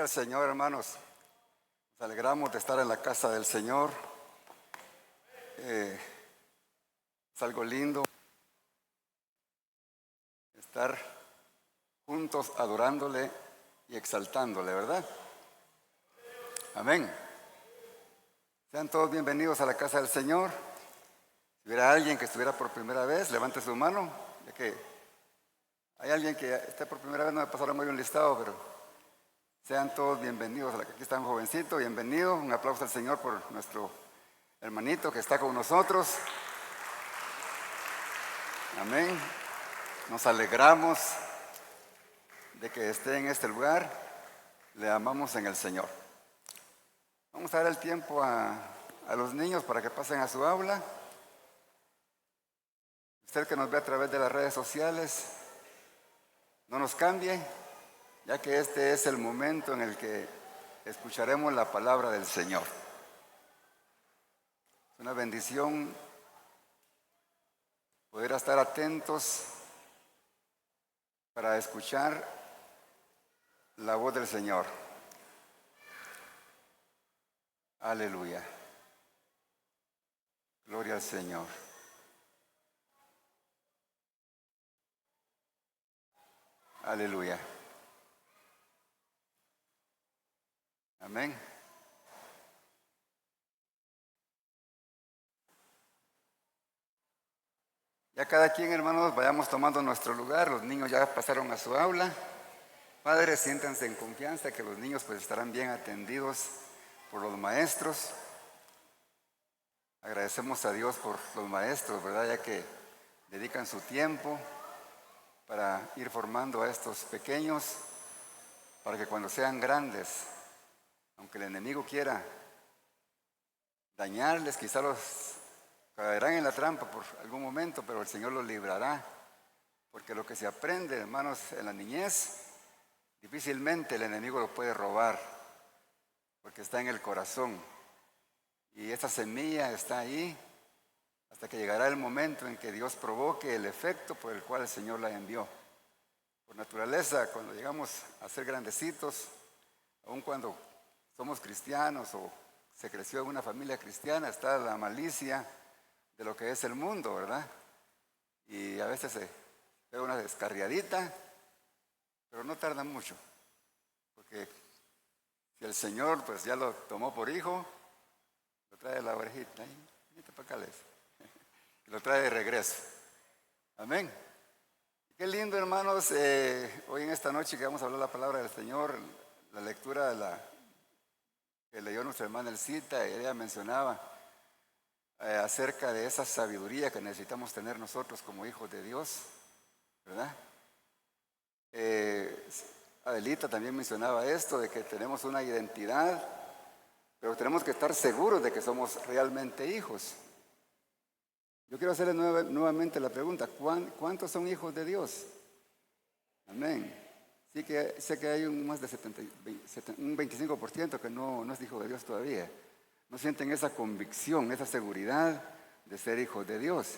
Gloria al Señor, hermanos. Nos alegramos de estar en la casa del Señor. Es algo lindo estar juntos adorándole y exaltándole, ¿verdad? Amén. Sean todos bienvenidos a la casa del Señor. Si hubiera alguien que estuviera por primera vez, levante su mano, ya que hay alguien que esté por primera vez, no me pasaron muy un listado, pero sean todos bienvenidos. Aquí está un jovencito, bienvenido. Un aplauso al Señor por nuestro hermanito que está con nosotros. Amén. Nos alegramos de que esté en este lugar. Le amamos en el Señor. Vamos a dar el tiempo a los niños para que pasen a su aula. Usted que nos ve a través de las redes sociales, no nos cambie, ya que este es el momento en el que escucharemos la palabra del Señor. Es una bendición poder estar atentos para escuchar la voz del Señor. Aleluya. Gloria al Señor. Aleluya. Amén. Ya cada quien, hermanos, vayamos tomando nuestro lugar. Los niños ya pasaron a su aula. Padres, siéntanse en confianza que los niños pues estarán bien atendidos por los maestros. Agradecemos a Dios por los maestros, ¿verdad? Ya que dedican su tiempo para ir formando a estos pequeños, para que cuando sean grandes, aunque el enemigo quiera dañarles, quizá los caerán en la trampa por algún momento, pero el Señor los librará, porque lo que se aprende, hermanos, en la niñez, difícilmente el enemigo lo puede robar, porque está en el corazón, y esa semilla está ahí, hasta que llegará el momento en que Dios provoque el efecto por el cual el Señor la envió. Por naturaleza, cuando llegamos a ser grandecitos, aun cuando somos cristianos o se creció en una familia cristiana, está la malicia de lo que es el mundo, ¿verdad? Y a veces se ve una descarriadita, pero no tarda mucho, porque si el Señor pues ya lo tomó por hijo, lo trae de la orejita, para acá y lo trae de regreso. Amén. Qué lindo, hermanos, hoy en esta noche que vamos a hablar la palabra del Señor, la lectura que leyó nuestra hermana Elcita, ella mencionaba acerca de esa sabiduría que necesitamos tener nosotros como hijos de Dios, ¿verdad? Adelita también mencionaba esto, de que tenemos una identidad, pero tenemos que estar seguros de que somos realmente hijos. Yo quiero hacerle nuevamente la pregunta, ¿cuántos son hijos de Dios? Amén. Sí que sé que hay un 25% que no es hijo de Dios todavía. No sienten esa convicción, esa seguridad de ser hijos de Dios.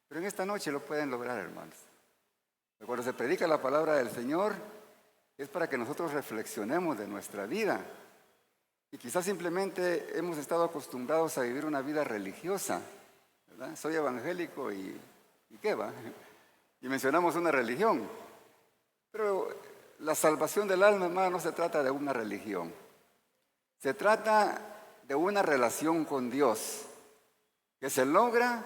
Pero en esta noche lo pueden lograr, hermanos. Cuando se predica la palabra del Señor, es para que nosotros reflexionemos de nuestra vida. Y quizás simplemente hemos estado acostumbrados a vivir una vida religiosa, ¿verdad? Soy evangélico y ¿qué va? Y mencionamos una religión. Pero la salvación del alma, hermano, no se trata de una religión. Se trata de una relación con Dios que se logra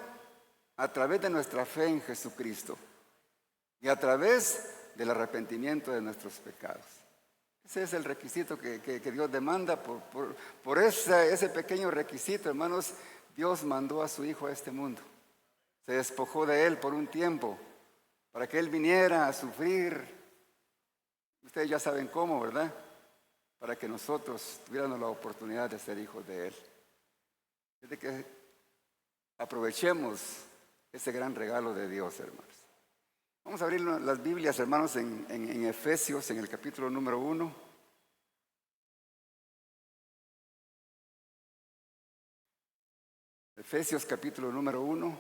a través de nuestra fe en Jesucristo y a través del arrepentimiento de nuestros pecados. Ese es el requisito que Dios demanda. Por ese pequeño requisito, hermanos, Dios mandó a su Hijo a este mundo. Se despojó de Él por un tiempo para que Él viniera a sufrir. Ustedes ya saben cómo, ¿verdad? Para que nosotros tuviéramos la oportunidad de ser hijos de Él. Es de que aprovechemos ese gran regalo de Dios, hermanos. Vamos a abrir las Biblias, hermanos, en Efesios, en el capítulo número 1. Efesios capítulo número 1.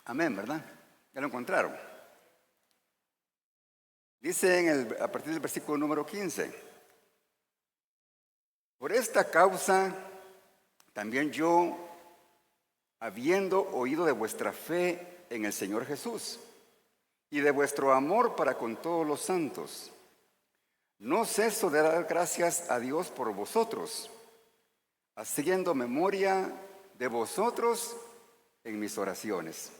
Amén, ¿verdad? Ya lo encontraron. Dice a partir del versículo número 15: por esta causa también yo, habiendo oído de vuestra fe en el Señor Jesús y de vuestro amor para con todos los santos, no ceso de dar gracias a Dios por vosotros, haciendo memoria de vosotros en mis oraciones.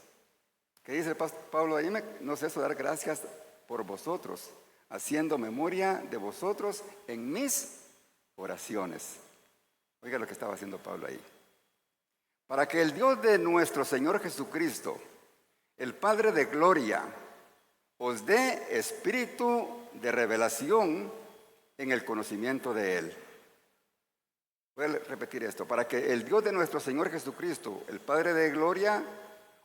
¿Qué dice Pablo ahí? No ceso de dar gracias por vosotros, haciendo memoria de vosotros en mis oraciones. Oiga lo que estaba haciendo Pablo ahí. Para que el Dios de nuestro Señor Jesucristo, el Padre de gloria, os dé espíritu de revelación en el conocimiento de Él. Voy a repetir esto. Para que el Dios de nuestro Señor Jesucristo, el Padre de gloria,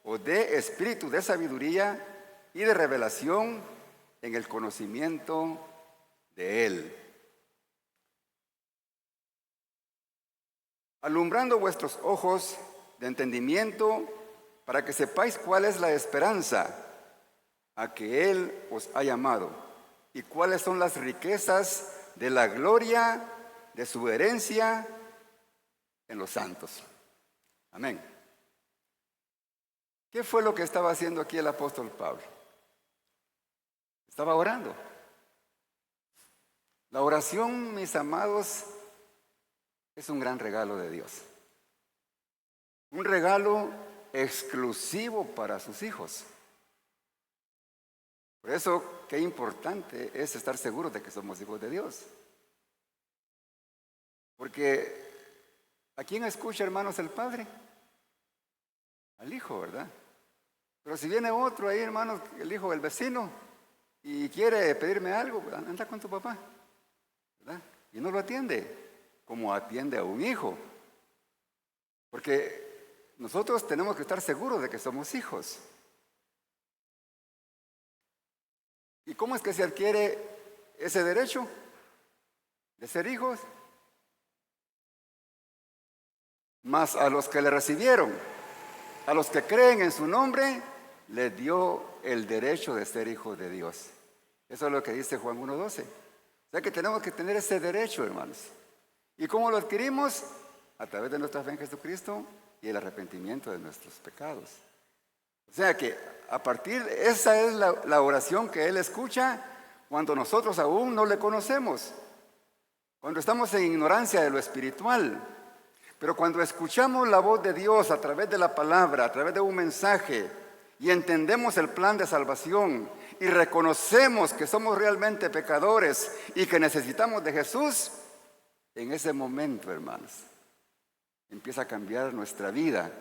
os dé espíritu de sabiduría y de revelación en el conocimiento de Él. Alumbrando vuestros ojos de entendimiento, para que sepáis cuál es la esperanza a que Él os ha llamado y cuáles son las riquezas de la gloria de su herencia en los santos. Amén. ¿Qué fue lo que estaba haciendo aquí el apóstol Pablo? Estaba orando. La oración, mis amados, es un gran regalo de Dios. Un regalo exclusivo para sus hijos. Por eso, qué importante es estar seguros de que somos hijos de Dios. Porque, ¿a quién escucha, hermanos, el Padre? Al Hijo, ¿verdad? Pero si viene otro ahí, hermanos, el hijo del vecino, y quiere pedirme algo, anda con tu papá, ¿verdad? Y no lo atiende como atiende a un hijo. Porque nosotros tenemos que estar seguros de que somos hijos. ¿Y cómo es que se adquiere ese derecho de ser hijos? Mas a los que le recibieron, a los que creen en su nombre, les dio el derecho de ser hijos de Dios. Eso es lo que dice Juan 1:12. O sea que tenemos que tener ese derecho, hermanos. ¿Y cómo lo adquirimos? A través de nuestra fe en Jesucristo y el arrepentimiento de nuestros pecados. O sea que esa es la oración que Él escucha cuando nosotros aún no le conocemos, cuando estamos en ignorancia de lo espiritual. Pero cuando escuchamos la voz de Dios a través de la palabra, a través de un mensaje, y entendemos el plan de salvación, y reconocemos que somos realmente pecadores y que necesitamos de Jesús, en ese momento, hermanos, empieza a cambiar nuestra vida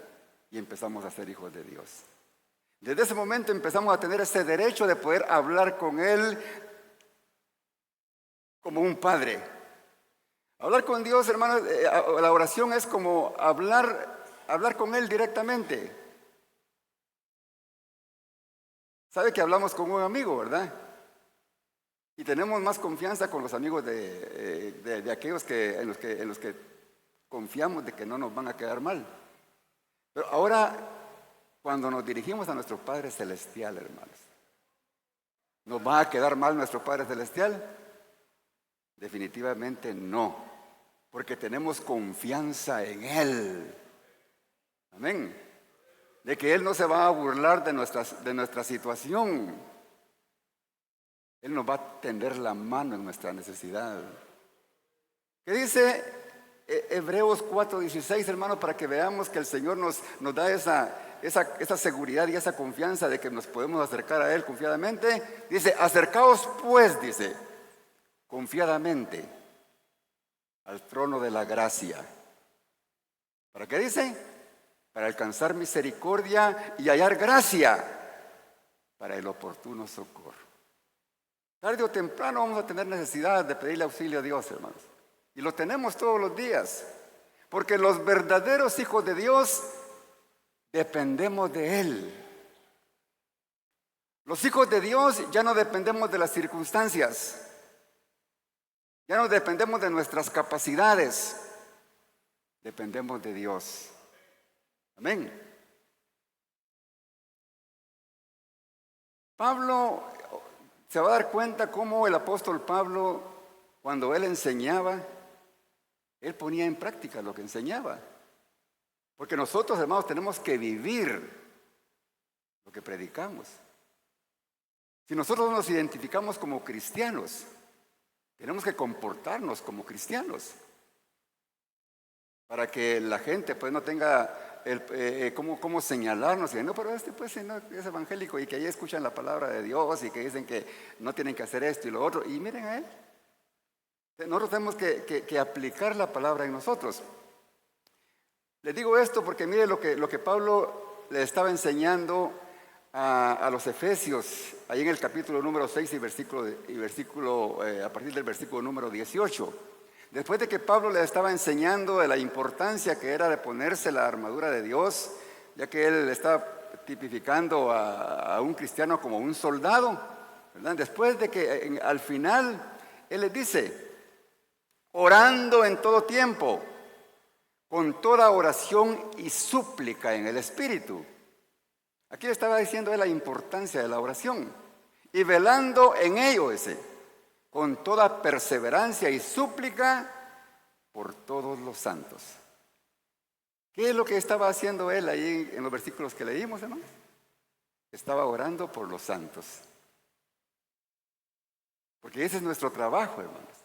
y empezamos a ser hijos de Dios. Desde ese momento empezamos a tener ese derecho de poder hablar con Él como un padre. Hablar con Dios, hermanos, la oración es como hablar con Él directamente. Sabe que hablamos con un amigo, ¿verdad? Y tenemos más confianza con los amigos de aquellos en los que confiamos de que no nos van a quedar mal. Pero ahora, cuando nos dirigimos a nuestro Padre Celestial, hermanos, ¿nos va a quedar mal nuestro Padre Celestial? Definitivamente no, porque tenemos confianza en Él. Amén. De que Él no se va a burlar de nuestra situación. Él nos va a tender la mano en nuestra necesidad. ¿Qué dice Hebreos 4:16, hermanos? Para que veamos que el Señor nos da esa seguridad y esa confianza de que nos podemos acercar a Él confiadamente. Dice, acercaos pues, dice, confiadamente al trono de la gracia. ¿Para qué dice? Para alcanzar misericordia y hallar gracia para el oportuno socorro. Tarde o temprano vamos a tener necesidad de pedirle auxilio a Dios, hermanos. Y lo tenemos todos los días. Porque los verdaderos hijos de Dios dependemos de Él. Los hijos de Dios ya no dependemos de las circunstancias. Ya no dependemos de nuestras capacidades. Dependemos de Dios. Amén. Pablo se va a dar cuenta cómo el apóstol Pablo, cuando él enseñaba, él ponía en práctica lo que enseñaba. Porque nosotros, hermanos, tenemos que vivir lo que predicamos. Si nosotros nos identificamos como cristianos, tenemos que comportarnos como cristianos para que la gente pues no tenga cómo señalarnos y no, pero pues no, es evangélico y que ahí escuchan la palabra de Dios y que dicen que no tienen que hacer esto y lo otro. Y miren a él. Nosotros tenemos que aplicar la palabra en nosotros. Les digo esto porque mire lo que Pablo le estaba enseñando a los efesios, ahí en el capítulo número 6 a partir del versículo número 18. Después de que Pablo le estaba enseñando de la importancia que era de ponerse la armadura de Dios, ya que él estaba tipificando a un cristiano como un soldado, ¿verdad? Después de que al final él les dice, orando en todo tiempo, con toda oración y súplica en el Espíritu. Aquí le estaba diciendo él la importancia de la oración. Y velando en ello con toda perseverancia y súplica por todos los santos. ¿Qué es lo que estaba haciendo él ahí en los versículos que leímos, hermanos? Estaba orando por los santos. Porque ese es nuestro trabajo, hermanos.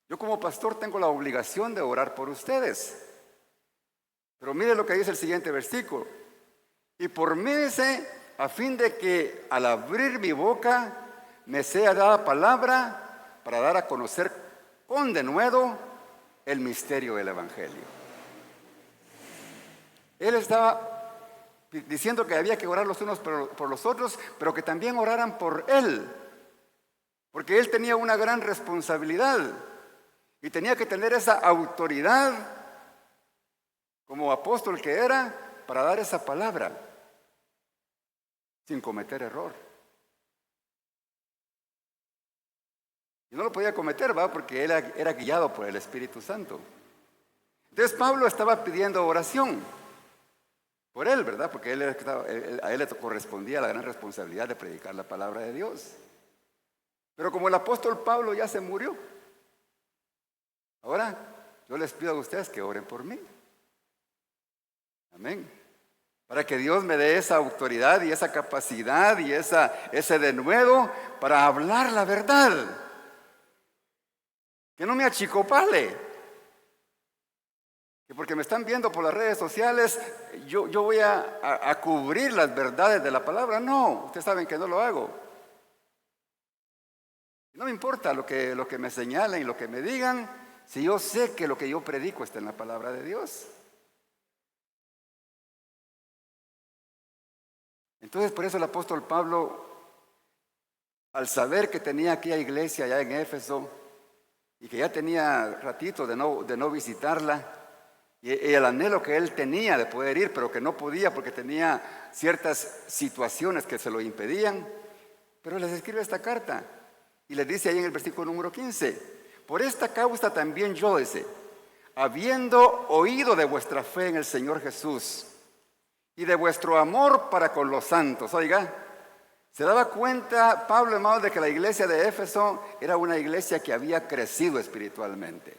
Yo como pastor tengo la obligación de orar por ustedes. Pero mire lo que dice el siguiente versículo. Y por mí dice, a fin de que al abrir mi boca me sea dada palabra para dar a conocer con denuedo el misterio del Evangelio. Él estaba diciendo que había que orar los unos por los otros, pero que también oraran por él. Porque él tenía una gran responsabilidad y tenía que tener esa autoridad como apóstol que era para dar esa palabra sin cometer error. Y no lo podía cometer, porque él era guiado por el Espíritu Santo. Entonces Pablo estaba pidiendo oración por él, ¿verdad? Porque a él le correspondía la gran responsabilidad de predicar la palabra de Dios. Pero como el apóstol Pablo ya se murió, ahora yo les pido a ustedes que oren por mí. Amén. Para que Dios me dé esa autoridad y esa capacidad y ese denuedo para hablar la verdad. Que no me achicopale. Que porque me están viendo por las redes sociales, yo voy a cubrir las verdades de la palabra. No, ustedes saben que no lo hago. No me importa lo que me señalen y lo que me digan, si yo sé que lo que yo predico está en la palabra de Dios. Entonces, por eso el apóstol Pablo, al saber que tenía aquella iglesia allá en Éfeso y que ya tenía ratito de no visitarla, y el anhelo que él tenía de poder ir, pero que no podía porque tenía ciertas situaciones que se lo impedían, pero les escribe esta carta y les dice ahí en el versículo número 15, por esta causa también yo, habiendo oído de vuestra fe en el Señor Jesús, y de vuestro amor para con los santos. Oiga, se daba cuenta Pablo, hermano, de que la iglesia de Éfeso era una iglesia que había crecido espiritualmente.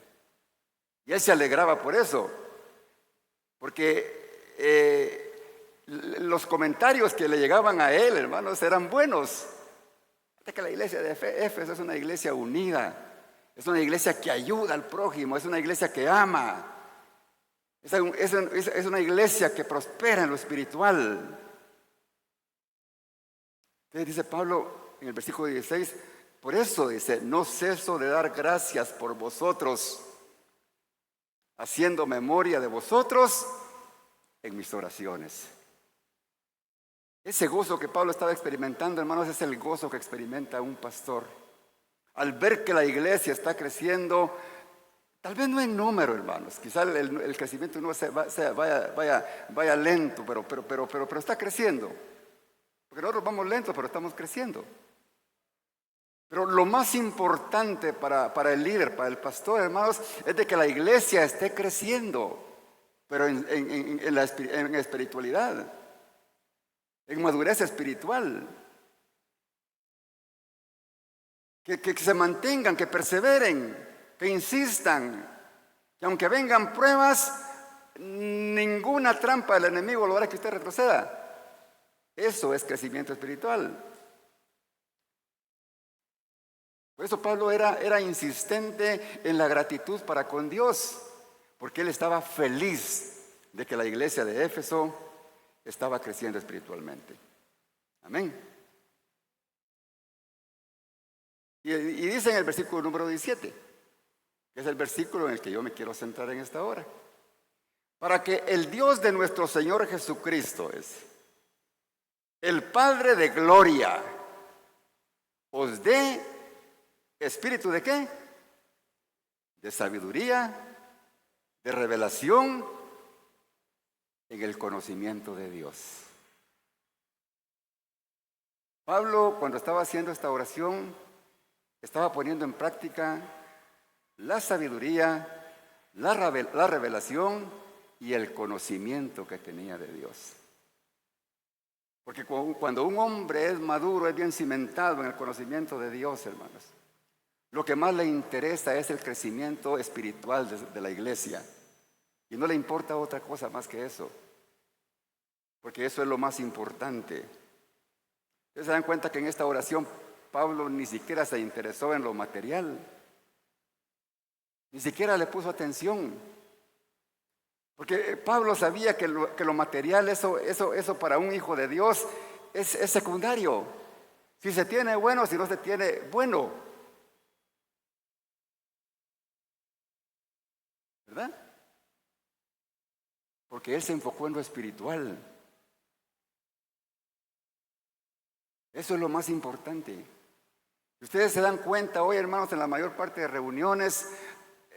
Y él se alegraba por eso. Porque los comentarios que le llegaban a él, hermanos, eran buenos. De que la iglesia de Éfeso es una iglesia unida. Es una iglesia que ayuda al prójimo. Es una iglesia que ama. Es una iglesia que prospera en lo espiritual. Entonces dice Pablo en el versículo 16, por eso dice, no ceso de dar gracias por vosotros, haciendo memoria de vosotros en mis oraciones. Ese gozo que Pablo estaba experimentando, hermanos, es el gozo que experimenta un pastor. Al ver que la iglesia está creciendo, tal vez no en número, hermanos. Quizá el crecimiento no vaya lento, pero está creciendo. Porque nosotros vamos lentos, pero estamos creciendo. Pero lo más importante para el líder, para el pastor, hermanos, es de que la iglesia esté creciendo, pero en espiritualidad, en madurez espiritual. que se mantengan, que perseveren, que insistan, que aunque vengan pruebas, ninguna trampa del enemigo logrará que usted retroceda. Eso es crecimiento espiritual. Por eso Pablo era insistente en la gratitud para con Dios, porque él estaba feliz de que la iglesia de Éfeso estaba creciendo espiritualmente. Amén. Y dice en el versículo número 17, que es el versículo en el que yo me quiero centrar en esta hora, para que el Dios de nuestro Señor Jesucristo es el Padre de gloria, os dé espíritu de ¿qué? De sabiduría, de revelación en el conocimiento de Dios. Pablo, cuando estaba haciendo esta oración, estaba poniendo en práctica la sabiduría, la revelación y el conocimiento que tenía de Dios. Porque cuando un hombre es maduro, es bien cimentado en el conocimiento de Dios, hermanos, lo que más le interesa es el crecimiento espiritual de la iglesia. Y no le importa otra cosa más que eso. Porque eso es lo más importante. Ustedes se dan cuenta que en esta oración Pablo ni siquiera se interesó en lo material. Ni siquiera le puso atención. Porque Pablo sabía que lo material, eso para un hijo de Dios es secundario. Si se tiene bueno, si no se tiene bueno. ¿Verdad? Porque él se enfocó en lo espiritual. Eso es lo más importante. Ustedes se dan cuenta hoy, hermanos, en la mayor parte de reuniones,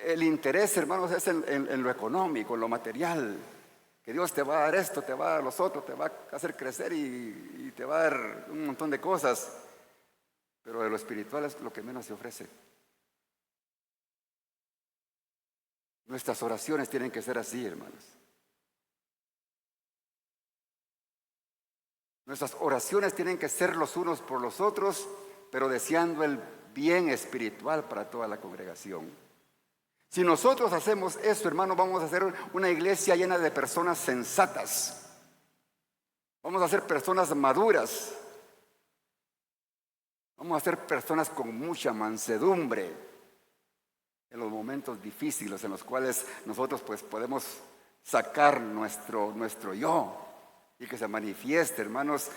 el interés, hermanos, es en lo económico, en lo material. Que Dios te va a dar esto, te va a dar los otros, te va a hacer crecer y te va a dar un montón de cosas. Pero de lo espiritual es lo que menos se ofrece. Nuestras oraciones tienen que ser así, hermanos. Nuestras oraciones tienen que ser los unos por los otros, pero deseando el bien espiritual para toda la congregación. Si nosotros hacemos eso, hermano, vamos a hacer una iglesia llena de personas sensatas. Vamos a ser personas maduras. Vamos a ser personas con mucha mansedumbre en los momentos difíciles en los cuales nosotros pues podemos sacar nuestro yo y que se manifieste, hermanos,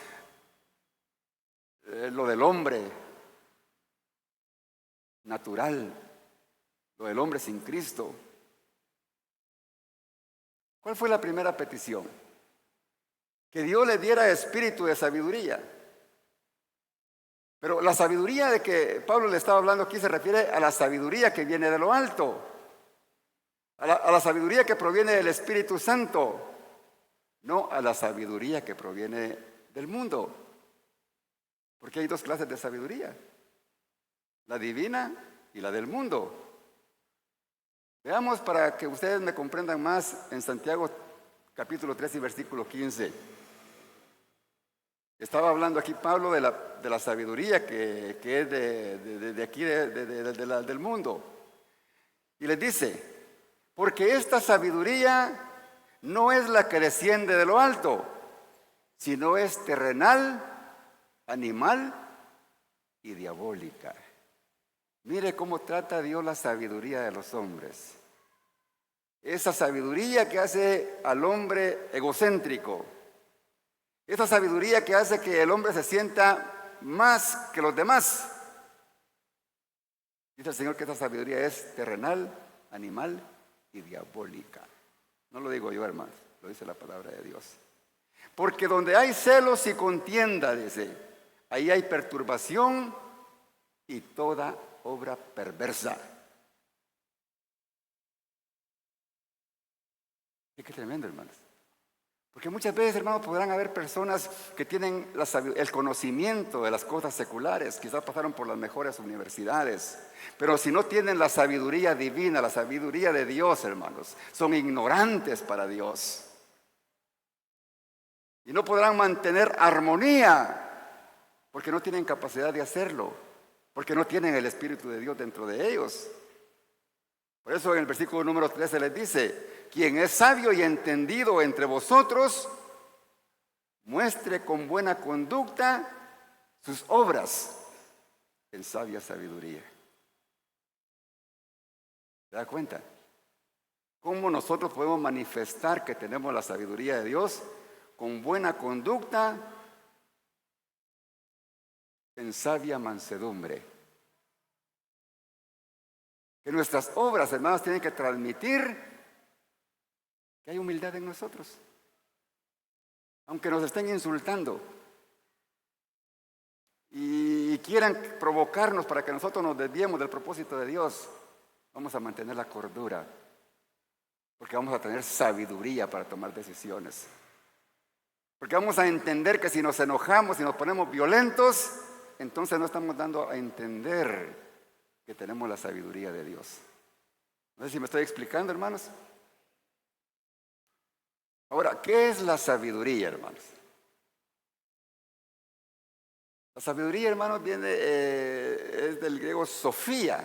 lo del hombre natural, lo del hombre sin Cristo. ¿Cuál fue la primera petición? Que Dios le diera espíritu de sabiduría. Pero la sabiduría de que Pablo le estaba hablando aquí se refiere a la sabiduría que viene de lo alto, a la sabiduría que proviene del Espíritu Santo, no a la sabiduría que proviene del mundo. Porque hay dos clases de sabiduría, la divina y la del mundo. Veamos para que ustedes me comprendan más en Santiago capítulo 3 y versículo 15. Estaba hablando aquí Pablo de la sabiduría que es de aquí, del mundo. Y les dice, porque esta sabiduría no es la que desciende de lo alto, sino es terrenal, animal y diabólica. Mire cómo trata Dios la sabiduría de los hombres. Esa sabiduría que hace al hombre egocéntrico. Esa sabiduría que hace que el hombre se sienta más que los demás. Dice el Señor que esa sabiduría es terrenal, animal y diabólica. No lo digo yo, hermanos, lo dice la palabra de Dios. Porque donde hay celos y contienda, dice, ahí hay perturbación y toda obra perversa. Qué tremendo, hermanos. Porque muchas veces, hermanos, podrán haber personas que tienen el conocimiento de las cosas seculares, quizás pasaron por las mejores universidades, pero si no tienen la sabiduría divina, la sabiduría de Dios, hermanos, son ignorantes para Dios. Y no podrán mantener armonía, porque no tienen capacidad de hacerlo. porque no tienen el Espíritu de Dios dentro de ellos. Por eso en el versículo número 13 les dice: quien es sabio y entendido entre vosotros, muestre con buena conducta sus obras en sabia sabiduría. ¿Se da cuenta? ¿Cómo nosotros podemos manifestar que tenemos la sabiduría de Dios? Con buena conducta, en sabia mansedumbre. Que nuestras obras, hermanos, tienen que transmitir que hay humildad en nosotros. Aunque nos estén insultando y quieran provocarnos para que nosotros nos desviemos del propósito de Dios, vamos a mantener la cordura, porque vamos a tener sabiduría para tomar decisiones. Porque vamos a entender que si nos enojamos y nos ponemos violentos, entonces no estamos dando a entender que tenemos la sabiduría de Dios. No sé si me estoy explicando, hermanos. Ahora, ¿qué es la sabiduría, hermanos? La sabiduría, hermanos, es del griego Sofía.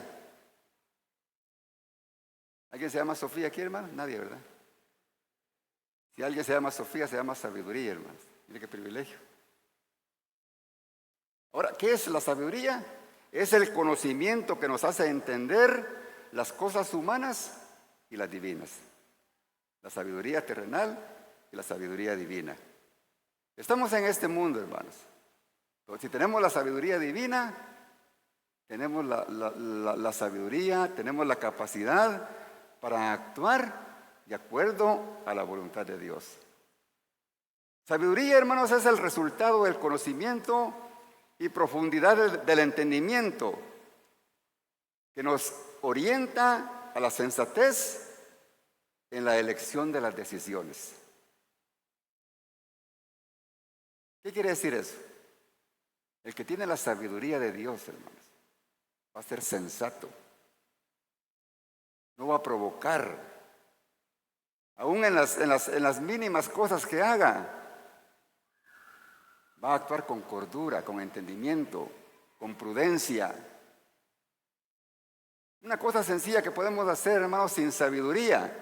¿Alguien se llama Sofía aquí, hermano? Nadie, ¿verdad? Si alguien se llama Sofía, se llama sabiduría, hermanos. Mire qué privilegio. Ahora, ¿qué es la sabiduría? Es el conocimiento que nos hace entender las cosas humanas y las divinas. La sabiduría terrenal y la sabiduría divina. Estamos en este mundo, hermanos. Pero si tenemos la sabiduría divina, tenemos la sabiduría, tenemos la capacidad para actuar de acuerdo a la voluntad de Dios. Sabiduría, hermanos, es el resultado del conocimiento y profundidad del entendimiento que nos orienta a la sensatez en la elección de las decisiones. ¿Qué quiere decir eso? El que tiene la sabiduría de Dios, hermanos, va a ser sensato. No va a provocar. Aún en las mínimas cosas que haga, va a actuar con cordura, con entendimiento, con prudencia. Una cosa sencilla que podemos hacer, hermanos, sin sabiduría,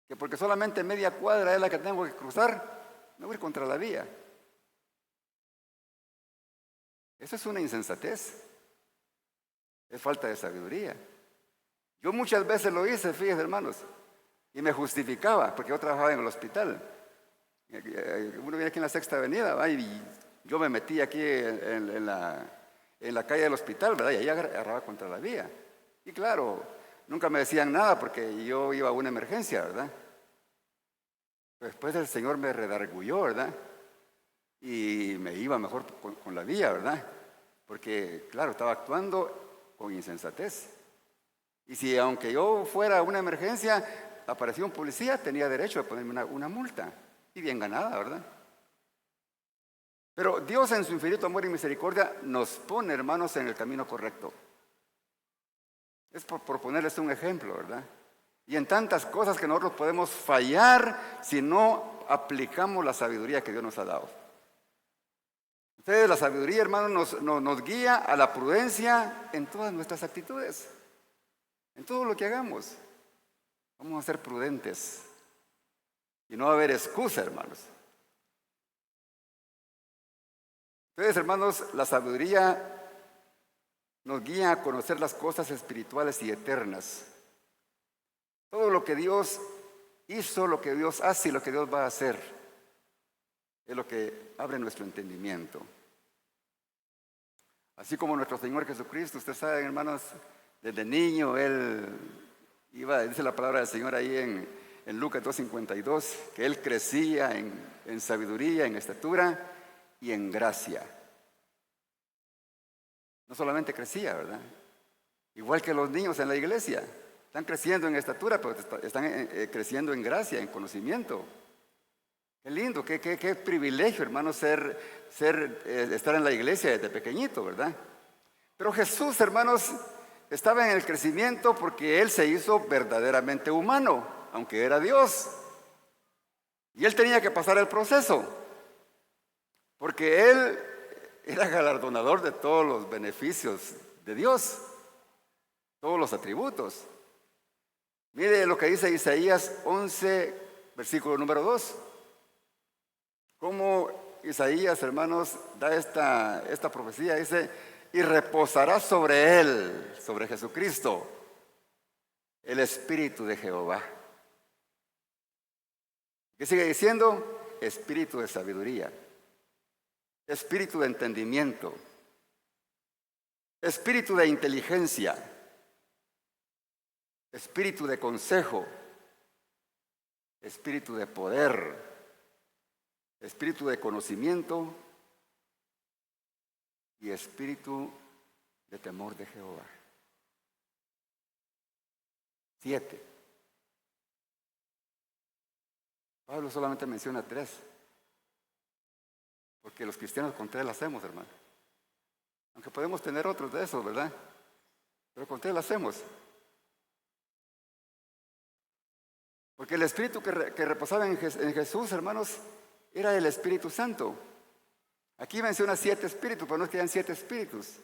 que porque solamente media cuadra es la que tengo que cruzar, me voy a ir contra la vía. Eso es una insensatez. Es falta de sabiduría. Yo muchas veces lo hice, fíjense, hermanos, y me justificaba, porque yo trabajaba en el hospital. Uno viene aquí en la Sexta Avenida, ¿va? Y yo me metí aquí en la calle del hospital, ¿verdad? Y ahí agarraba contra la vía. Y claro, nunca me decían nada porque yo iba a una emergencia, ¿verdad? Pero después el Señor me redargulló, ¿verdad? Y me iba mejor con la vía, ¿verdad? Porque, claro, estaba actuando con insensatez. Y si aunque yo fuera a una emergencia, aparecía un policía, tenía derecho a ponerme una multa. Y bien ganada, ¿verdad? Pero Dios en su infinito amor y misericordia nos pone, hermanos, en el camino correcto. Es por ponerles un ejemplo, ¿verdad? Y en tantas cosas que nosotros podemos fallar si no aplicamos la sabiduría que Dios nos ha dado. Entonces la sabiduría, hermanos, nos guía a la prudencia en todas nuestras actitudes. En todo lo que hagamos. Vamos a ser prudentes. Y no va a haber excusa, hermanos. Entonces, hermanos, la sabiduría nos guía a conocer las cosas espirituales y eternas. Todo lo que Dios hizo, lo que Dios hace y lo que Dios va a hacer, es lo que abre nuestro entendimiento. Así como nuestro Señor Jesucristo, ustedes saben, hermanos, desde niño Él iba, dice la palabra del Señor ahí en Lucas 2:52, que Él crecía en sabiduría, en estatura y en gracia. No solamente crecía, ¿verdad? Igual que los niños en la iglesia, están creciendo en estatura, pero están creciendo en gracia, en conocimiento. Qué lindo, qué privilegio, hermano, estar en la iglesia desde pequeñito, ¿verdad? Pero Jesús, hermanos, estaba en el crecimiento porque Él se hizo verdaderamente humano, aunque era Dios. Y Él tenía que pasar el proceso, porque Él era galardonador de todos los beneficios de Dios, todos los atributos. Mire lo que dice Isaías 11, versículo número 2. Cómo Isaías, hermanos, da esta profecía. Dice, y reposará sobre él, sobre Jesucristo, el Espíritu de Jehová. ¿Qué sigue diciendo? Espíritu de sabiduría, espíritu de entendimiento, espíritu de inteligencia, espíritu de consejo, espíritu de poder, espíritu de conocimiento y espíritu de temor de Jehová. 7. Pablo solamente menciona 3, porque los cristianos con 3 la hacemos, hermano. Aunque podemos tener otros de esos, ¿verdad? Pero con 3 la hacemos. Porque el espíritu que reposaba en Jesús, hermanos, era el Espíritu Santo. Aquí menciona 7 espíritus, pero no es que hayan 7 espíritus,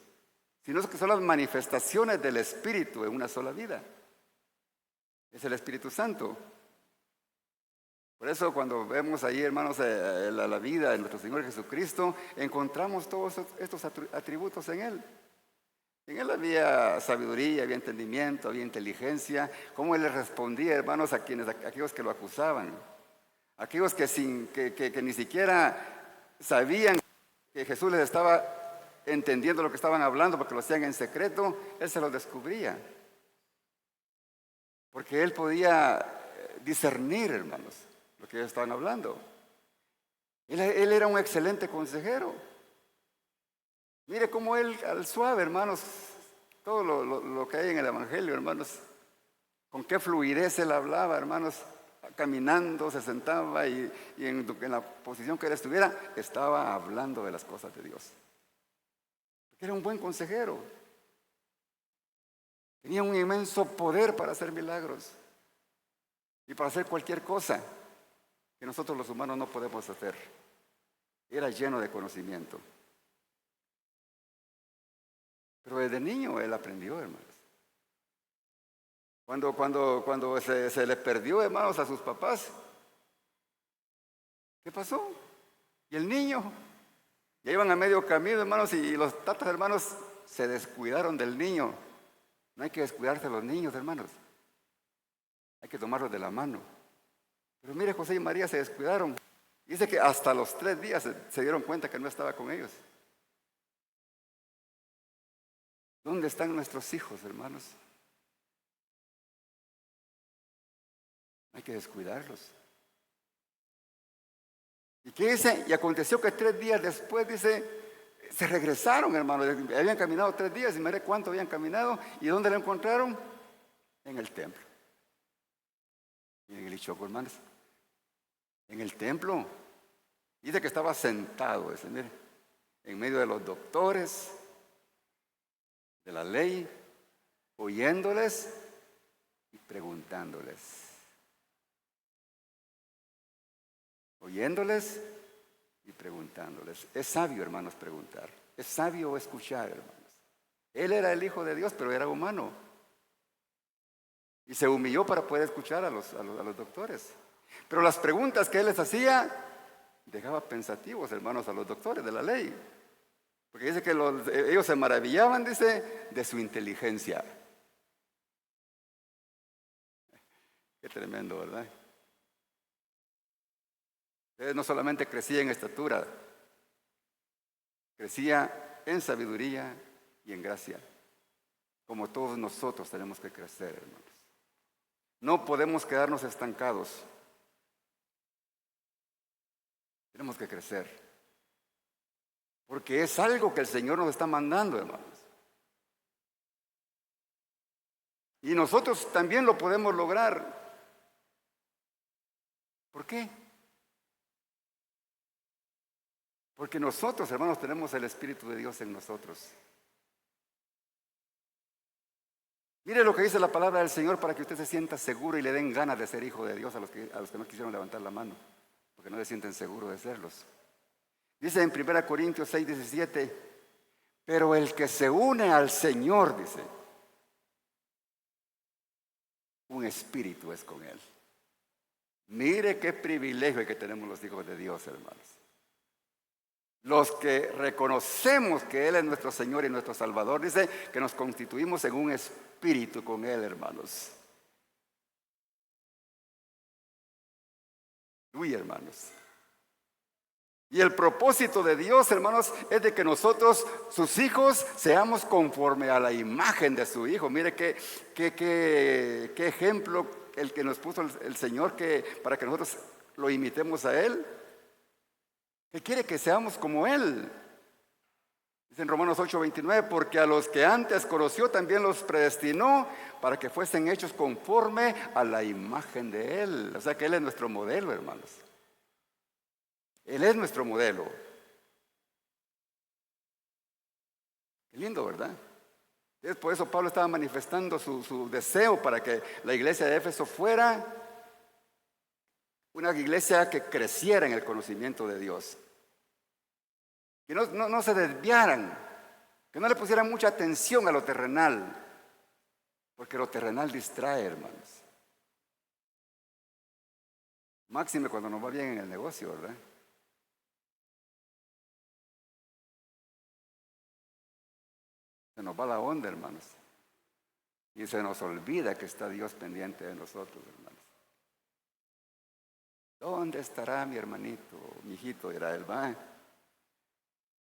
sino que son las manifestaciones del Espíritu en una sola vida. Es el Espíritu Santo. Por eso cuando vemos ahí, hermanos, la vida de nuestro Señor Jesucristo, encontramos todos estos atributos en Él. En Él había sabiduría, había entendimiento, había inteligencia. Cómo Él les respondía, hermanos, a aquellos que lo acusaban. Aquellos que ni siquiera sabían que Jesús les estaba entendiendo lo que estaban hablando porque lo hacían en secreto, Él se los descubría. Porque Él podía discernir, hermanos, lo que ellos estaban hablando. Él era un excelente consejero. Mire cómo Él, al suave, hermanos, todo lo que hay en el Evangelio, hermanos, con qué fluidez Él hablaba, hermanos, caminando, se sentaba y en la posición que Él estuviera, estaba hablando de las cosas de Dios. Porque era un buen consejero. Tenía un inmenso poder para hacer milagros y para hacer cualquier cosa que nosotros los humanos no podemos hacer. Era lleno de conocimiento. Pero desde niño Él aprendió, hermanos. Cuando se le perdió, hermanos, a sus papás, ¿qué pasó? Y el niño, ya iban a medio camino, hermanos, y los tatas, hermanos, se descuidaron del niño. No hay que descuidarse de los niños, hermanos. Hay que tomarlos de la mano. Pero mire, José y María se descuidaron. Dice que hasta los 3 días se dieron cuenta que no estaba con ellos. ¿Dónde están nuestros hijos, hermanos? Hay que descuidarlos. ¿Y qué dice? Y aconteció que 3 días después, dice, se regresaron, hermanos. Habían caminado 3 días y mire cuánto habían caminado. ¿Y dónde lo encontraron? En el templo. Miren el Ichoco, hermanos. En el templo. Dice que estaba sentado, mire, en medio de los doctores de la ley, oyéndoles y preguntándoles. Oyéndoles y preguntándoles. Es sabio, hermanos, preguntar. Es sabio escuchar, hermanos. Él era el Hijo de Dios, pero era humano. Y se humilló para poder escuchar a los doctores. Pero las preguntas que Él les hacía dejaba pensativos, hermanos, a los doctores de la ley. Porque dice que ellos se maravillaban, dice, de su inteligencia. Qué tremendo, ¿verdad? Él no solamente crecía en estatura, crecía en sabiduría y en gracia. Como todos nosotros tenemos que crecer, hermanos. No podemos quedarnos estancados. Tenemos que crecer. Porque es algo que el Señor nos está mandando, hermanos. Y nosotros también lo podemos lograr. ¿Por qué? Porque nosotros, hermanos, tenemos el Espíritu de Dios en nosotros. Mire lo que dice la palabra del Señor para que usted se sienta seguro y le den ganas de ser hijo de Dios a los que no quisieron levantar la mano, porque no se sienten seguros de serlos. Dice en 1 Corintios 6:17, pero el que se une al Señor, dice, un espíritu es con él. Mire qué privilegio que tenemos los hijos de Dios, hermanos. Los que reconocemos que Él es nuestro Señor y nuestro Salvador, dice que nos constituimos en un espíritu con Él, hermanos. Uy, hermanos. Y el propósito de Dios, hermanos, es de que nosotros, sus hijos, seamos conforme a la imagen de su Hijo. Mire qué ejemplo el que nos puso el Señor para que nosotros lo imitemos a Él. Que quiere que seamos como Él. Dice en Romanos 8:29, porque a los que antes conoció también los predestinó para que fuesen hechos conforme a la imagen de Él. O sea que Él es nuestro modelo, hermanos. Él es nuestro modelo. Qué lindo, ¿verdad? Entonces, por eso Pablo estaba manifestando su deseo para que la iglesia de Éfeso fuera una iglesia que creciera en el conocimiento de Dios. Que no se desviaran, que no le pusieran mucha atención a lo terrenal, porque lo terrenal distrae, hermanos. Máxime cuando nos va bien en el negocio, ¿verdad? Se nos va la onda, hermanos. Y se nos olvida que está Dios pendiente de nosotros, hermanos. ¿Dónde estará mi hermanito, mi hijito? Dirá él, va.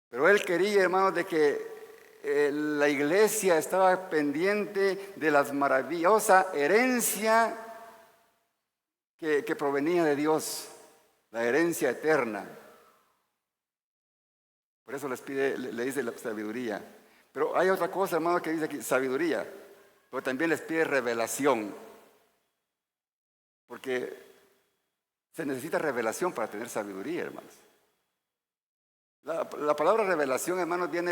Pero él quería, hermanos, de que la iglesia estaba pendiente de la maravillosa herencia que provenía de Dios, la herencia eterna. Por eso le dice la sabiduría. Pero hay otra cosa, hermano, que dice aquí, sabiduría, pero también les pide revelación. Porque se necesita revelación para tener sabiduría, hermanos. La palabra revelación, hermanos, viene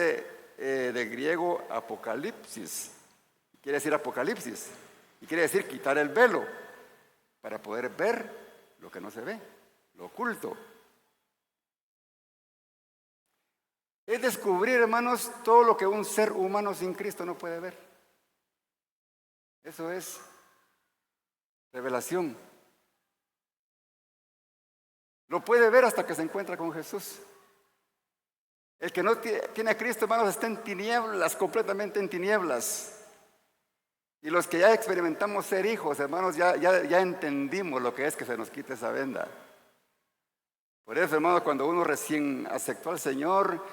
del griego apocalipsis. Quiere decir apocalipsis. Y quiere decir quitar el velo para poder ver lo que no se ve, lo oculto. Es descubrir, hermanos, todo lo que un ser humano sin Cristo no puede ver. Eso es revelación. Lo puede ver hasta que se encuentra con Jesús. El que no tiene a Cristo, hermanos, está en tinieblas, completamente en tinieblas. Y los que ya experimentamos ser hijos, hermanos, ya entendimos lo que es que se nos quite esa venda. Por eso, hermanos, cuando uno recién aceptó al Señor,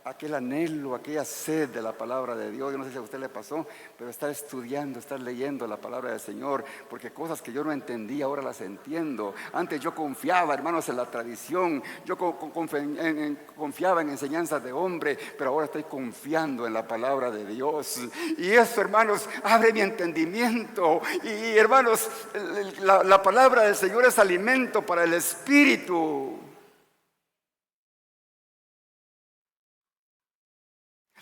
aquel anhelo, aquella sed de la palabra de Dios, yo no sé si a usted le pasó, pero estar estudiando, estar leyendo la palabra del Señor, porque cosas que yo no entendía ahora las entiendo. Antes yo confiaba, hermanos, en la tradición, yo confiaba en enseñanzas de hombre, pero ahora estoy confiando en la palabra de Dios. Y eso, hermanos, abre mi entendimiento. Y hermanos, la palabra del Señor es alimento para el espíritu.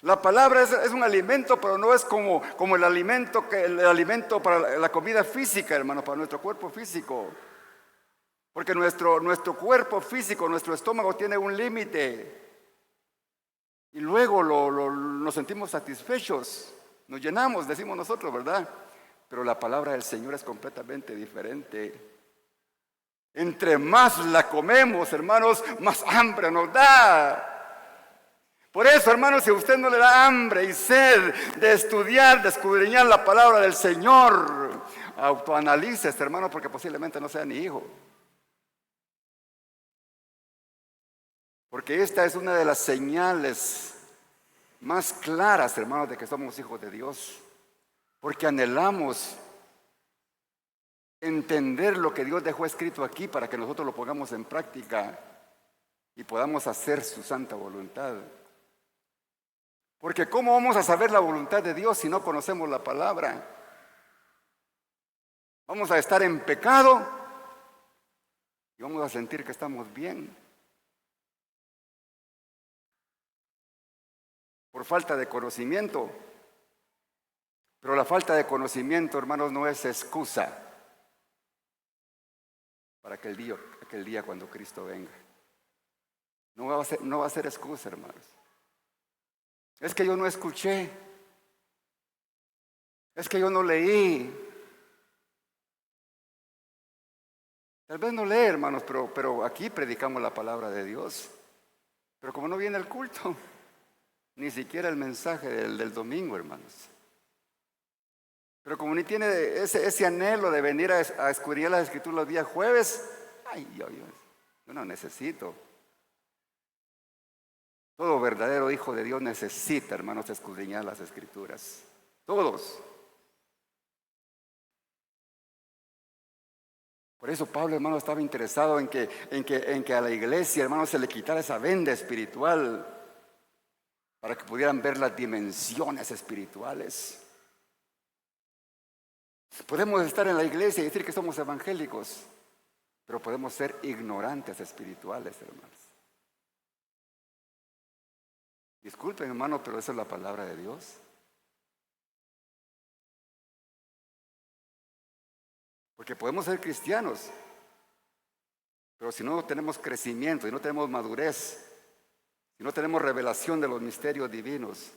La palabra es un alimento, pero no es como el alimento para la comida física, hermano, para nuestro cuerpo físico. Porque nuestro cuerpo físico, nuestro estómago tiene un límite. Y luego nos sentimos satisfechos, nos llenamos, decimos nosotros, ¿verdad? Pero la palabra del Señor es completamente diferente. Entre más la comemos, hermanos, más hambre nos da. Por eso, hermanos, si a usted no le da hambre y sed de estudiar, de escudriñar la palabra del Señor, autoanalícese, hermano, porque posiblemente no sea ni hijo. Porque esta es una de las señales más claras, hermanos, de que somos hijos de Dios. Porque anhelamos entender lo que Dios dejó escrito aquí para que nosotros lo pongamos en práctica y podamos hacer su santa voluntad. Porque ¿cómo vamos a saber la voluntad de Dios si no conocemos la palabra? Vamos a estar en pecado y vamos a sentir que estamos bien. Por falta de conocimiento. Pero la falta de conocimiento, hermanos, no es excusa para aquel día cuando Cristo venga. No va a ser excusa, hermanos. Es que yo no escuché. Es que yo no leí. Tal vez no lee, hermanos, pero aquí predicamos la palabra de Dios. Pero como no viene el culto, ni siquiera el mensaje del domingo, hermanos. Pero como ni tiene ese anhelo de venir a escudriñar las Escrituras los días jueves, ay, yo no necesito. Todo verdadero hijo de Dios necesita, hermanos, escudriñar las Escrituras. Todos. Por eso Pablo, hermano, estaba interesado en que a la iglesia, hermano, se le quitara esa venda espiritual para que pudieran ver las dimensiones espirituales. Podemos estar en la iglesia y decir que somos evangélicos, pero podemos ser ignorantes espirituales, hermanos. Disculpen, hermano, pero esa es la palabra de Dios. Porque podemos ser cristianos, pero si no tenemos crecimiento, si no tenemos madurez, si no tenemos revelación de los misterios divinos,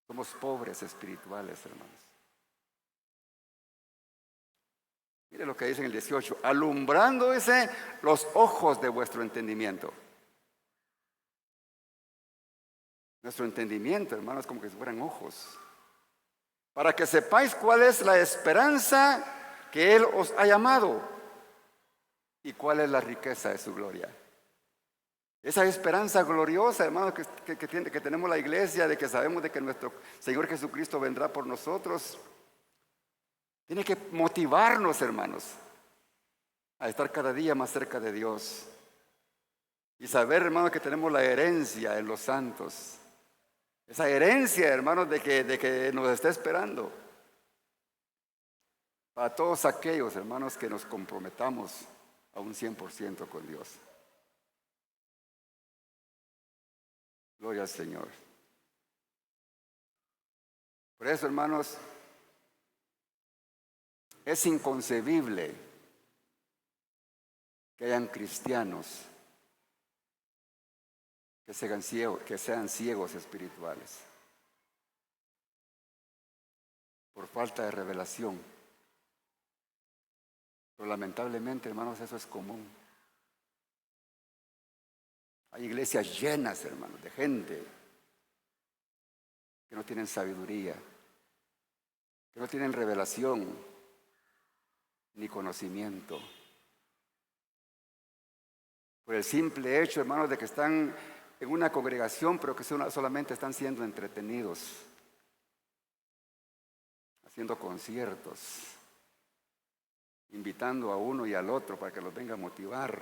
somos pobres espirituales, hermanos. Mire lo que dice en el 18, alumbrando, dice, los ojos de vuestro entendimiento. Nuestro entendimiento, hermanos, como que si fueran ojos. Para que sepáis cuál es la esperanza que Él os ha llamado y cuál es la riqueza de su gloria. Esa esperanza gloriosa, hermanos, que tenemos la iglesia, de que sabemos de que nuestro Señor Jesucristo vendrá por nosotros, tiene que motivarnos, hermanos, a estar cada día más cerca de Dios y saber, hermanos, que tenemos la herencia en los santos. Esa herencia, hermanos, de que nos está esperando. Para todos aquellos, hermanos, que nos comprometamos a un 100% con Dios. Gloria al Señor. Por eso, hermanos, es inconcebible que hayan cristianos que sean ciegos espirituales por falta de revelación. Pero lamentablemente, hermanos, eso es común. Hay iglesias llenas, hermanos, de gente que no tienen sabiduría, que no tienen revelación ni conocimiento. Por el simple hecho, hermanos, de que están en una congregación, pero que solamente están siendo entretenidos, haciendo conciertos, invitando a uno y al otro para que los venga a motivar,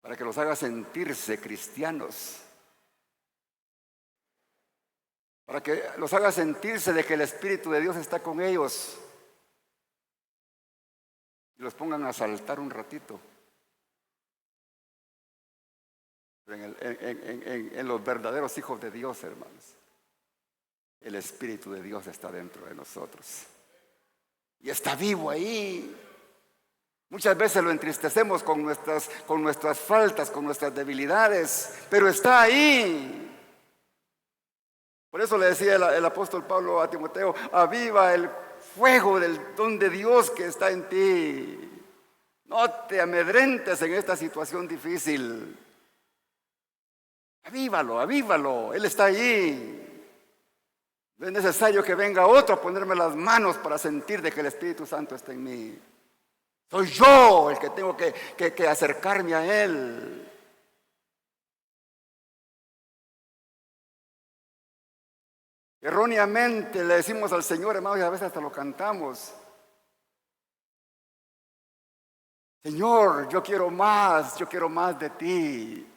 para que los haga sentirse cristianos, para que los haga sentirse de que el Espíritu de Dios está con ellos y los pongan a saltar un ratito. Pero en los verdaderos hijos de Dios, hermanos, el Espíritu de Dios está dentro de nosotros y está vivo ahí. Muchas veces lo entristecemos con nuestras faltas, con nuestras debilidades, pero está ahí. Por eso le decía el apóstol Pablo a Timoteo: aviva el fuego del don de Dios que está en ti. No te amedrentes en esta situación difícil. Avívalo, avívalo, Él está allí. No es necesario que venga otro a ponerme las manos para sentir de que el Espíritu Santo está en mí. Soy yo el que tengo que acercarme a Él. Erróneamente le decimos al Señor, hermanos, y a veces hasta lo cantamos: Señor, yo quiero más de ti.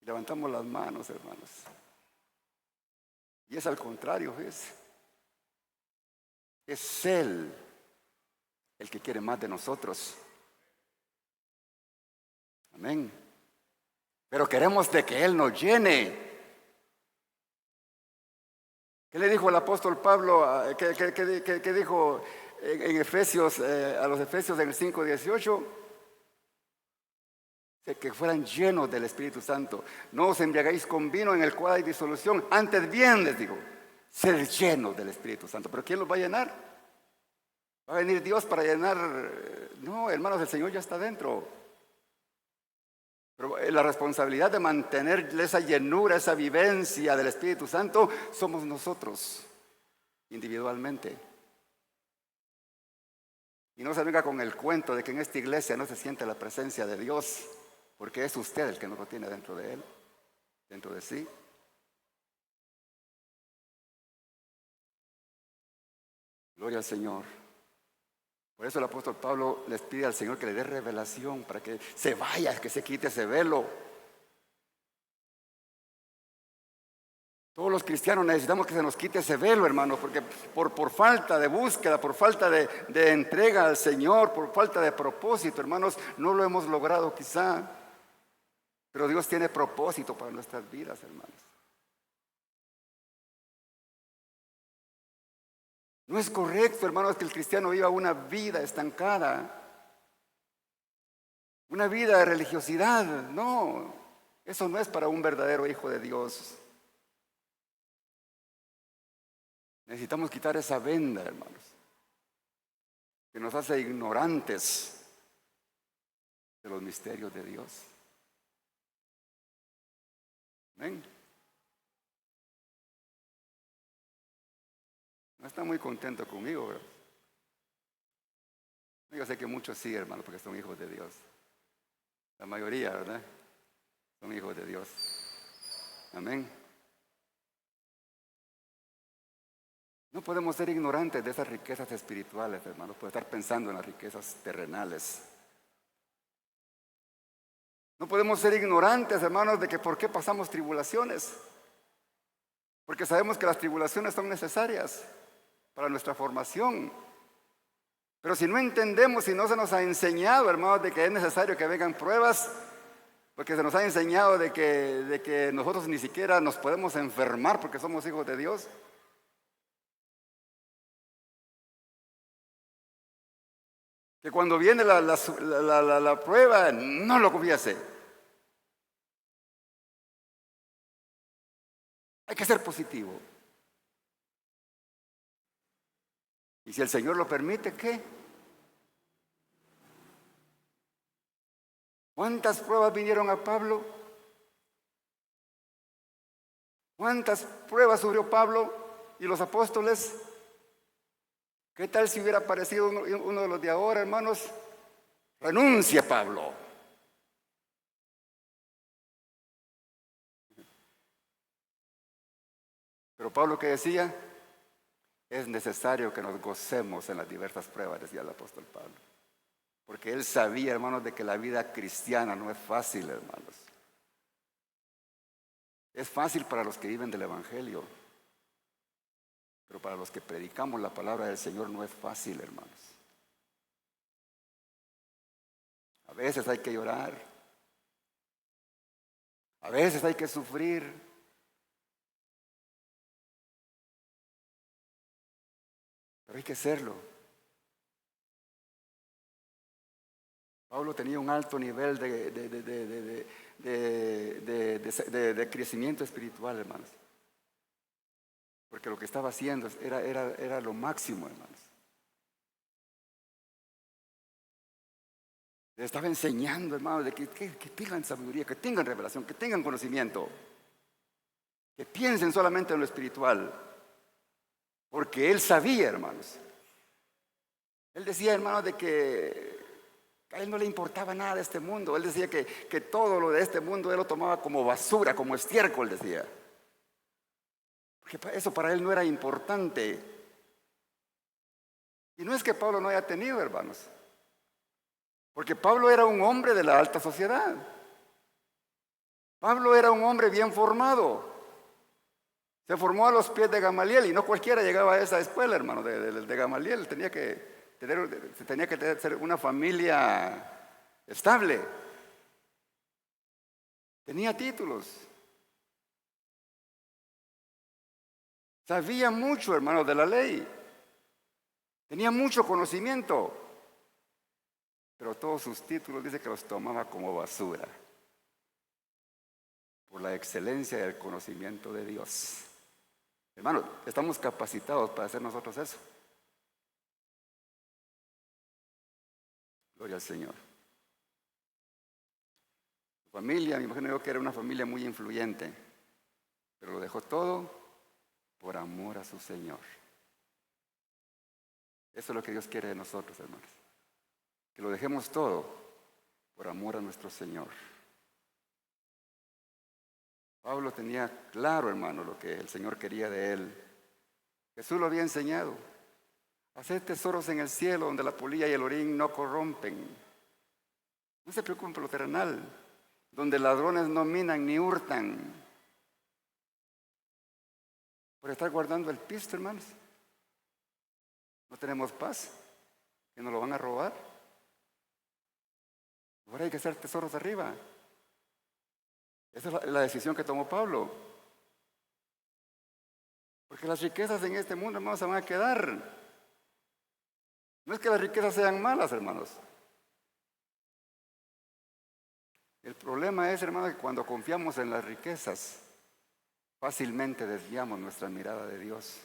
Y levantamos las manos, hermanos. Y es al contrario, es Él el que quiere más de nosotros. Amén. Pero queremos de que Él nos llene. ¿Qué le dijo el apóstol Pablo? ¿Qué dijo en Efesios, a los Efesios en el 5:18? que fueran llenos del Espíritu Santo. No os embriaguéis con vino en el cual hay disolución, antes bien les digo, ser llenos del Espíritu Santo. ¿Pero quién los va a llenar? ¿Va a venir Dios para llenar? No, hermanos, el Señor ya está dentro. Pero la responsabilidad de mantener esa llenura, esa vivencia del Espíritu Santo, somos nosotros, individualmente. Y no se venga con el cuento de que en esta iglesia no se siente la presencia de Dios, porque es usted el que no lo tiene dentro de él, dentro de sí. Gloria al Señor. Por eso el apóstol Pablo les pide al Señor que le dé revelación para que se vaya, que se quite ese velo. Todos los cristianos necesitamos que se nos quite ese velo, hermanos, porque por falta de búsqueda, por falta de entrega al Señor, por falta de propósito, hermanos, no lo hemos logrado quizá. Pero Dios tiene propósito para nuestras vidas, hermanos. No es correcto, hermanos, que el cristiano viva una vida estancada, una vida de religiosidad. No, eso no es para un verdadero hijo de Dios. Necesitamos quitar esa venda, hermanos, que nos hace ignorantes de los misterios de Dios. ¿Ven? No está muy contento conmigo, ¿verdad? Yo sé que muchos sí, hermanos, porque son hijos de Dios. La mayoría, ¿verdad? Son hijos de Dios. Amén. No podemos ser ignorantes de esas riquezas espirituales, hermanos, por estar pensando en las riquezas terrenales. No podemos ser ignorantes, hermanos, de que por qué pasamos tribulaciones. Porque sabemos que las tribulaciones son necesarias para nuestra formación. Pero si no entendemos, si no se nos ha enseñado, hermanos, de que es necesario que vengan pruebas, porque se nos ha enseñado de que nosotros ni siquiera nos podemos enfermar porque somos hijos de Dios. Que cuando viene la prueba, no lo confiese. Hay que ser positivo. Y si el Señor lo permite, ¿qué? ¿Cuántas pruebas vinieron a Pablo? ¿Cuántas pruebas sufrió Pablo y los apóstoles? ¿Qué tal si hubiera aparecido uno de los de ahora, hermanos? Renuncia, Pablo. Pero Pablo, ¿qué decía? Es necesario que nos gocemos en las diversas pruebas, decía el apóstol Pablo. Porque él sabía, hermanos, de que la vida cristiana no es fácil, hermanos. Es fácil para los que viven del Evangelio. Pero para los que predicamos la palabra del Señor no es fácil, hermanos. A veces hay que llorar. A veces hay que sufrir. Pero hay que hacerlo. Pablo tenía un alto nivel de crecimiento espiritual, hermanos. Porque lo que estaba haciendo era lo máximo, hermanos. Les estaba enseñando, hermanos, de que tengan sabiduría, que tengan revelación, que tengan conocimiento. Que piensen solamente en lo espiritual. Porque él sabía, hermanos. Él decía, hermanos, de que a él no le importaba nada de este mundo. Él decía que todo lo de este mundo él lo tomaba como basura, como estiércol, decía. Porque eso para él no era importante. Y no es que Pablo no haya tenido, hermanos. Porque Pablo era un hombre de la alta sociedad. Pablo era un hombre bien formado. Se formó a los pies de Gamaliel y no cualquiera llegaba a esa escuela, hermano, de Gamaliel. Tenía que ser una familia estable. Tenía títulos. Sabía mucho, hermano, de la ley. Tenía mucho conocimiento. pero todos sus títulos dice que los tomaba como basura por la excelencia del conocimiento de Dios. Hermanos, estamos capacitados para hacer nosotros eso. Gloria al Señor. Su familia, me imagino yo que era una familia muy influyente, pero lo dejó todo por amor a su Señor. Eso es lo que Dios quiere de nosotros, hermanos. Que lo dejemos todo por amor a nuestro Señor. Pablo tenía claro, hermano, lo que el Señor quería de él. Jesús lo había enseñado. Haced tesoros en el cielo, donde la polilla y el orín no corrompen. No se preocupen por lo terrenal, donde ladrones no minan ni hurtan. Por estar guardando el pisto, hermanos. No tenemos paz, que nos lo van a robar. Ahora hay que hacer tesoros arriba. Esa es la decisión que tomó Pablo. Porque las riquezas en este mundo, hermanos, se van a quedar. No es que las riquezas sean malas, hermanos. El problema es, hermanos, que cuando confiamos en las riquezas, fácilmente desviamos nuestra mirada de Dios.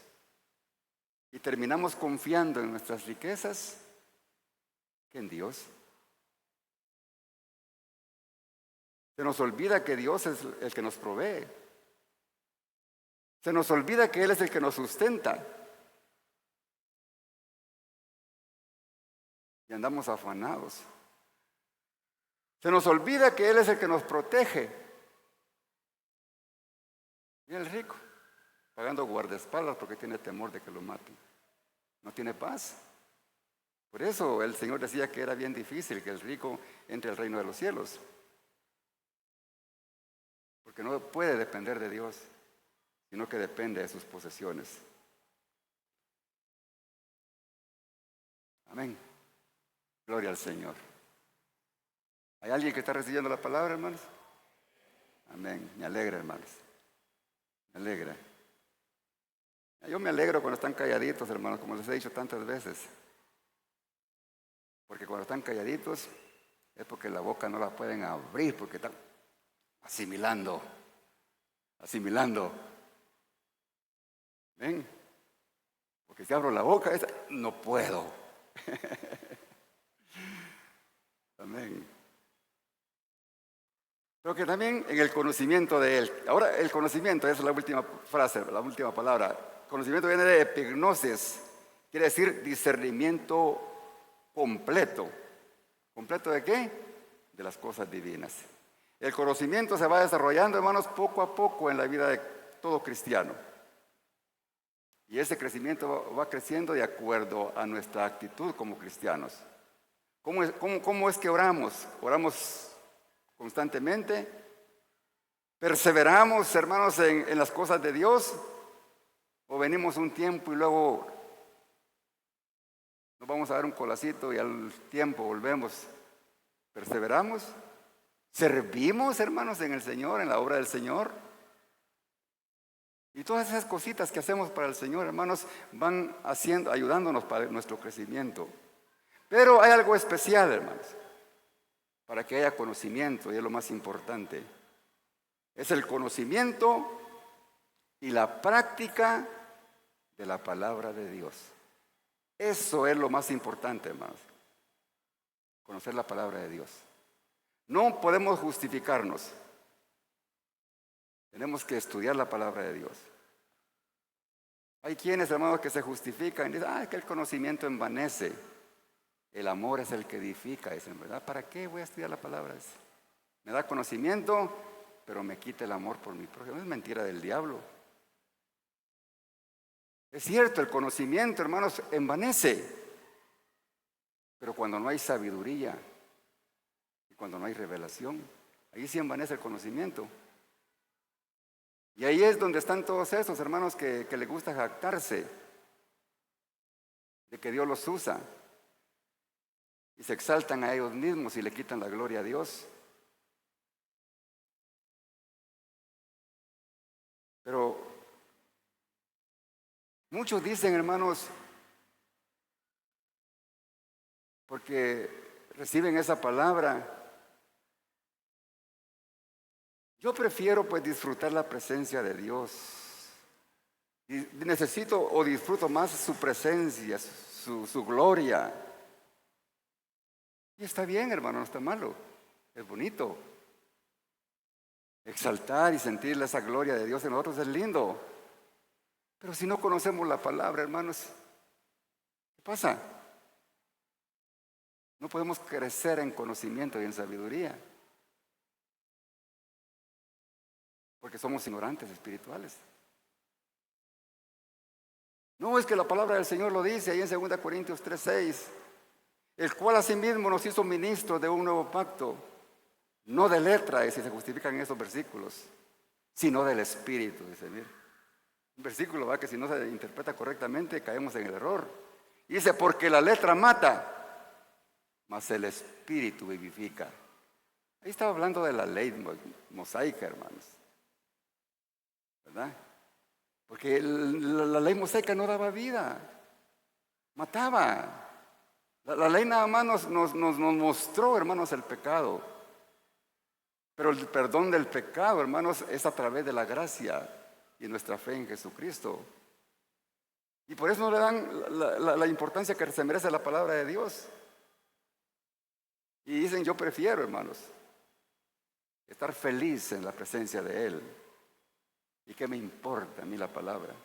Y terminamos confiando en nuestras riquezas que en Dios. Se nos olvida que Dios es el que nos provee. Se nos olvida que Él es el que nos sustenta. Y andamos afanados. Se nos olvida que Él es el que nos protege. Y el rico, pagando guardaespaldas porque tiene temor de que lo maten. No tiene paz. Por eso el Señor decía que era bien difícil que el rico entre al reino de los cielos. Porque no puede depender de Dios, sino que depende de sus posesiones. Amén. Gloria al Señor. ¿Hay alguien que está recibiendo la palabra, hermanos? Amén. Me alegra, hermanos. Me alegra. Yo me alegro cuando están calladitos, hermanos, como les he dicho tantas veces. Porque cuando están calladitos es porque la boca no la pueden abrir, porque están asimilando. ¿Ven? Porque si abro la boca, no puedo. Amén. Pero que también en el conocimiento de Él. Ahora el conocimiento, esa es la última frase, la última palabra. Conocimiento viene de epignosis, quiere decir discernimiento completo. ¿Completo de qué? De las cosas divinas. El conocimiento se va desarrollando, hermanos, poco a poco en la vida de todo cristiano. Y ese crecimiento va creciendo de acuerdo a nuestra actitud como cristianos. ¿Cómo es que oramos? Oramos constantemente. ¿Perseveramos, hermanos, en las cosas de Dios? ¿O venimos un tiempo y luego nos vamos a dar un colacito y al tiempo volvemos? ¿Perseveramos? ¿Servimos, hermanos, en el Señor, en la obra del Señor? Y todas esas cositas que hacemos para el Señor, hermanos, van ayudándonos para nuestro crecimiento. Pero hay algo especial, hermanos, para que haya conocimiento, y es lo más importante. Es el conocimiento y la práctica de la palabra de Dios. Eso es lo más importante, hermanos. Conocer la palabra de Dios. No podemos justificarnos. Tenemos que estudiar la palabra de Dios. Hay quienes, hermanos, que se justifican y dicen, que el conocimiento envanece. El amor es el que edifica. Dicen, ¿verdad? ¿Para qué voy a estudiar la palabra? Me da conocimiento, pero me quita el amor por mi prójimo. Es mentira del diablo. Es cierto, el conocimiento, hermanos, envanece. Pero cuando no hay sabiduría y cuando no hay revelación, ahí sí envanece el conocimiento. Y ahí es donde están todos esos hermanos que les gusta jactarse de que Dios los usa y se exaltan a ellos mismos y le quitan la gloria a Dios. Pero muchos dicen, hermanos, porque reciben esa palabra. Yo prefiero pues disfrutar la presencia de Dios. Y necesito o disfruto más su presencia, su gloria. Y está bien, hermano, no está malo. Es bonito. Exaltar y sentir esa gloria de Dios en nosotros es lindo. Pero si no conocemos la palabra, hermanos, ¿qué pasa? No podemos crecer en conocimiento y en sabiduría. Porque somos ignorantes espirituales. No, es que la palabra del Señor lo dice ahí en 2 Corintios 3:6, el cual asimismo nos hizo ministros de un nuevo pacto, no de letra, y si se justifican en esos versículos, sino del Espíritu, dice, mire. Un versículo, va, que si no se interpreta correctamente caemos en el error. Y dice, porque la letra mata, mas el Espíritu vivifica. Ahí estaba hablando de la ley mosaica, hermanos, ¿verdad? Porque la ley mosaica no daba vida, mataba. La ley nada más nos mostró, hermanos, el pecado. Pero el perdón del pecado, hermanos, es a través de la gracia y nuestra fe en Jesucristo. Y por eso no le dan la importancia que se merece la palabra de Dios. Y dicen, yo prefiero, hermanos, estar feliz en la presencia de Él. ¿Y qué me importa a mí la palabra?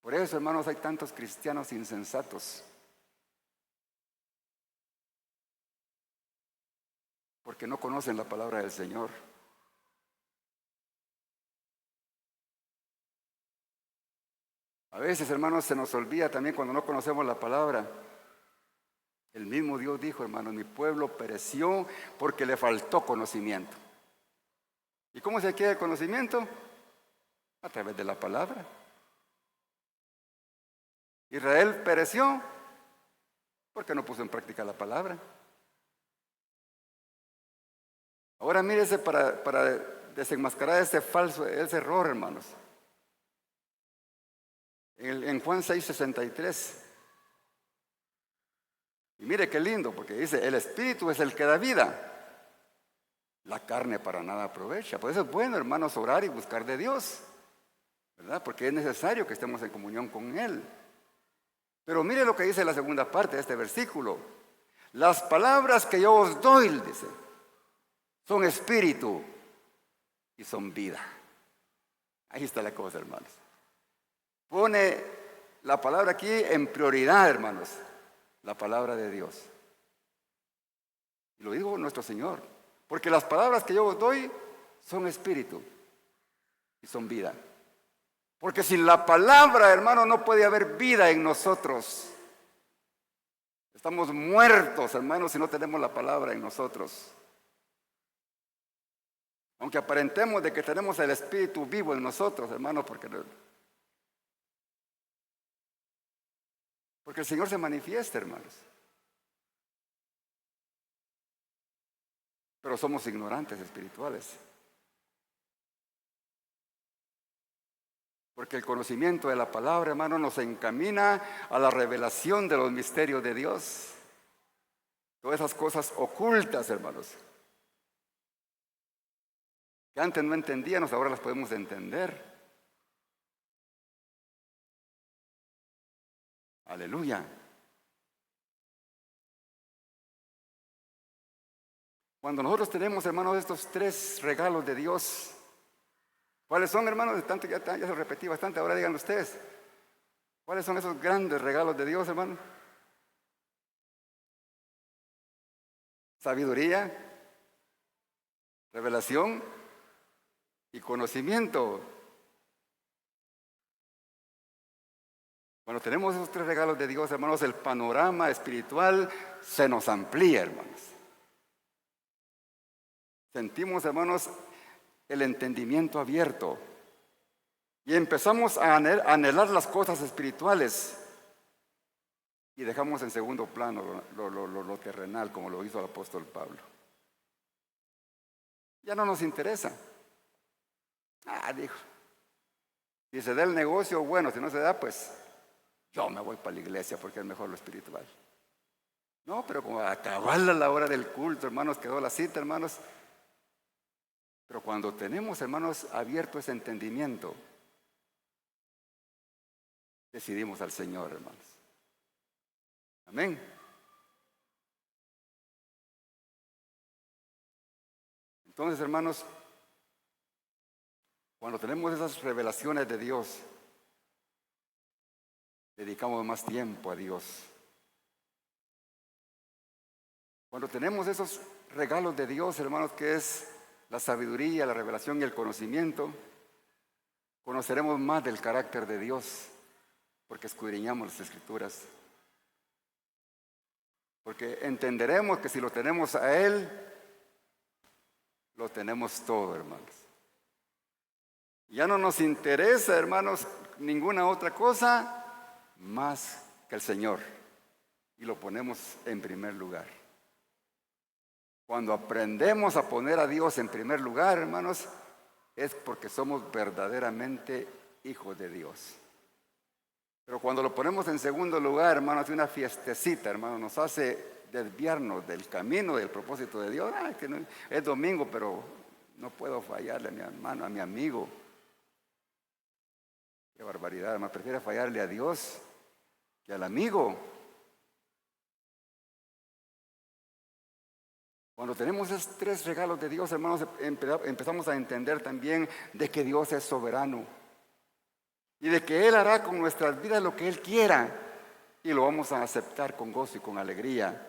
Por eso, hermanos, hay tantos cristianos insensatos. Porque no conocen la palabra del Señor. A veces, hermanos, se nos olvida también cuando no conocemos la palabra. El mismo Dios dijo, hermanos, mi pueblo pereció porque le faltó conocimiento. ¿Y cómo se adquiere el conocimiento? A través de la palabra. Israel pereció porque no puso en práctica la palabra. Ahora mírese para desenmascarar ese error, hermanos. En Juan 6:63. Y mire qué lindo, porque dice, el Espíritu es el que da vida. La carne para nada aprovecha. Por eso es bueno, hermanos, orar y buscar de Dios, ¿verdad? Porque es necesario que estemos en comunión con Él. Pero mire lo que dice la segunda parte de este versículo. Las palabras que yo os doy, dice, son espíritu y son vida. Ahí está la cosa, hermanos. Pone la palabra aquí en prioridad, hermanos. La palabra de Dios. Y lo dijo nuestro Señor. Porque las palabras que yo os doy son espíritu y son vida. Porque sin la palabra, hermano, no puede haber vida en nosotros. Estamos muertos, hermanos, si no tenemos la palabra en nosotros. Aunque aparentemos de que tenemos el Espíritu vivo en nosotros, hermano, porque el Señor se manifiesta, hermanos. Pero somos ignorantes espirituales. Porque el conocimiento de la palabra, hermano, nos encamina a la revelación de los misterios de Dios. Todas esas cosas ocultas, hermanos, que antes no entendíamos, ahora las podemos entender. Aleluya. Cuando nosotros tenemos, hermanos, estos tres regalos de Dios, ¿cuáles son, hermanos? Ya se repetí bastante, ahora digan ustedes. ¿Cuáles son esos grandes regalos de Dios, hermano? Sabiduría, revelación y conocimiento. Cuando tenemos esos tres regalos de Dios, hermanos, el panorama espiritual se nos amplía, hermanos. Sentimos, hermanos, el entendimiento abierto y empezamos a anhelar las cosas espirituales y dejamos en segundo plano lo terrenal, como lo hizo el apóstol Pablo. Ya no nos interesa. Dijo, si se da el negocio, bueno, si no se da, pues yo me voy para la iglesia porque es mejor lo espiritual. No, pero como acabarla la hora del culto, hermanos, quedó la cita, hermanos. Pero cuando tenemos, hermanos, abierto ese entendimiento, decidimos al Señor, hermanos. Amén. Entonces, hermanos, cuando tenemos esas revelaciones de Dios, dedicamos más tiempo a Dios. Cuando tenemos esos regalos de Dios, hermanos, que es la sabiduría, la revelación y el conocimiento, conoceremos más del carácter de Dios, porque escudriñamos las Escrituras. Porque entenderemos que si lo tenemos a Él, lo tenemos todo, hermanos. Ya no nos interesa, hermanos, ninguna otra cosa más que el Señor. Y lo ponemos en primer lugar. Cuando aprendemos a poner a Dios en primer lugar, hermanos, es porque somos verdaderamente hijos de Dios. Pero cuando lo ponemos en segundo lugar, hermanos, una fiestecita, hermanos, nos hace desviarnos del camino, del propósito de Dios. Que no, es domingo, pero no puedo fallarle a mi hermano, a mi amigo. Qué barbaridad, hermano, prefiere fallarle a Dios que al amigo. Cuando tenemos esos tres regalos de Dios, hermanos, empezamos a entender también de que Dios es soberano y de que Él hará con nuestras vidas lo que Él quiera y lo vamos a aceptar con gozo y con alegría.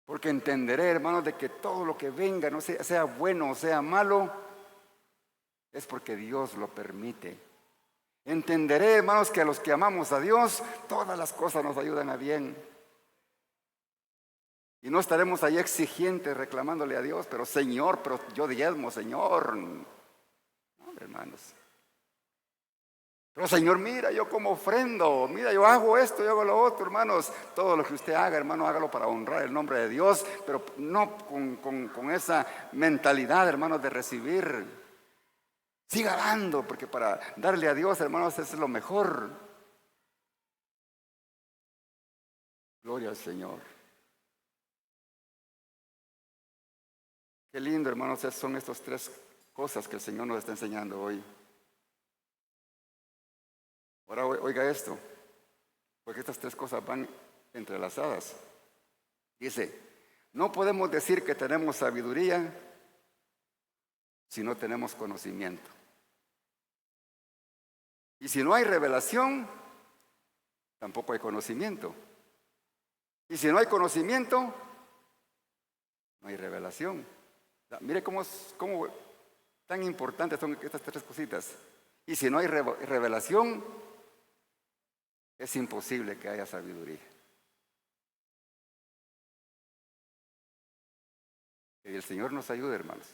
Porque entenderé, hermanos, de que todo lo que venga, no sea bueno o sea malo, es porque Dios lo permite. Entenderé, hermanos, que a los que amamos a Dios, todas las cosas nos ayudan a bien. Y no estaremos ahí exigentes reclamándole a Dios, pero Señor, pero yo diezmo, Señor. No, hermanos. Pero Señor, mira, yo como ofrendo, mira, yo hago esto, yo hago lo otro, hermanos. Todo lo que usted haga, hermano, hágalo para honrar el nombre de Dios, pero no con esa mentalidad, hermanos, de recibir. Siga dando, porque para darle a Dios, hermanos, es lo mejor. Gloria al Señor. Qué lindo, hermanos, son estas tres cosas que el Señor nos está enseñando hoy. Ahora oiga esto, porque estas tres cosas van entrelazadas. Dice, no podemos decir que tenemos sabiduría si no tenemos conocimiento. Y si no hay revelación, tampoco hay conocimiento. Y si no hay conocimiento, no hay revelación. Mire cómo tan importantes son estas tres cositas. Y si no hay revelación, es imposible que haya sabiduría. Que el Señor nos ayude, hermanos,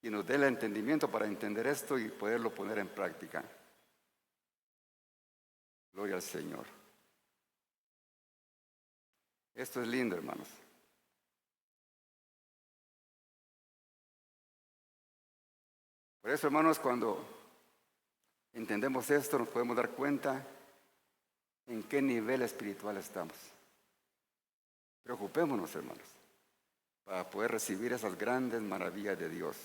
y nos dé el entendimiento para entender esto y poderlo poner en práctica. Gloria al Señor. Esto es lindo, hermanos. Por eso, hermanos, cuando entendemos esto, nos podemos dar cuenta en qué nivel espiritual estamos. Preocupémonos, hermanos, para poder recibir esas grandes maravillas de Dios.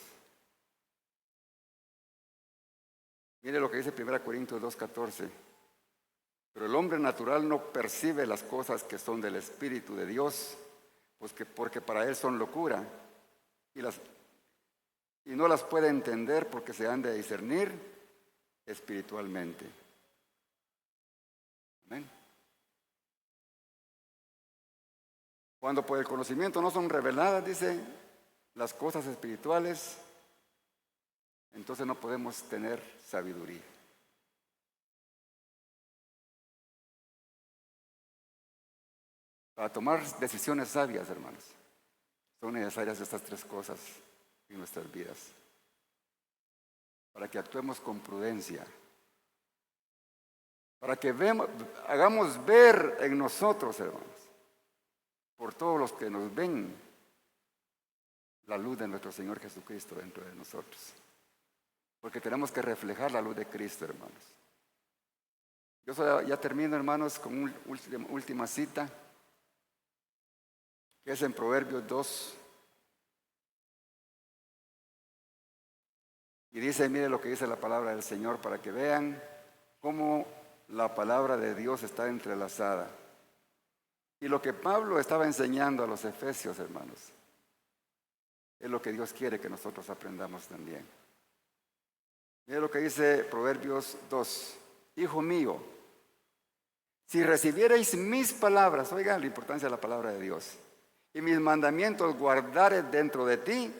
Mire lo que dice 1 Corintios 2:14. Pero el hombre natural no percibe las cosas que son del Espíritu de Dios, porque para él son locura, y no las puede entender porque se han de discernir espiritualmente. Amén. Cuando por el conocimiento no son reveladas, dice, las cosas espirituales, entonces no podemos tener sabiduría. Para tomar decisiones sabias, hermanos, son necesarias estas tres cosas en nuestras vidas. Para que actuemos con prudencia. Para que hagamos ver en nosotros, hermanos, por todos los que nos ven, la luz de nuestro Señor Jesucristo dentro de nosotros. Porque tenemos que reflejar la luz de Cristo, hermanos. Ya termino, hermanos, con una última cita, que es en Proverbios 2. Y dice, mire lo que dice la palabra del Señor para que vean cómo la palabra de Dios está entrelazada. Y lo que Pablo estaba enseñando a los efesios, hermanos, es lo que Dios quiere que nosotros aprendamos también. Mire lo que dice Proverbios 2. Hijo mío, si recibierais mis palabras, oigan la importancia de la palabra de Dios, y mis mandamientos guardares dentro de ti,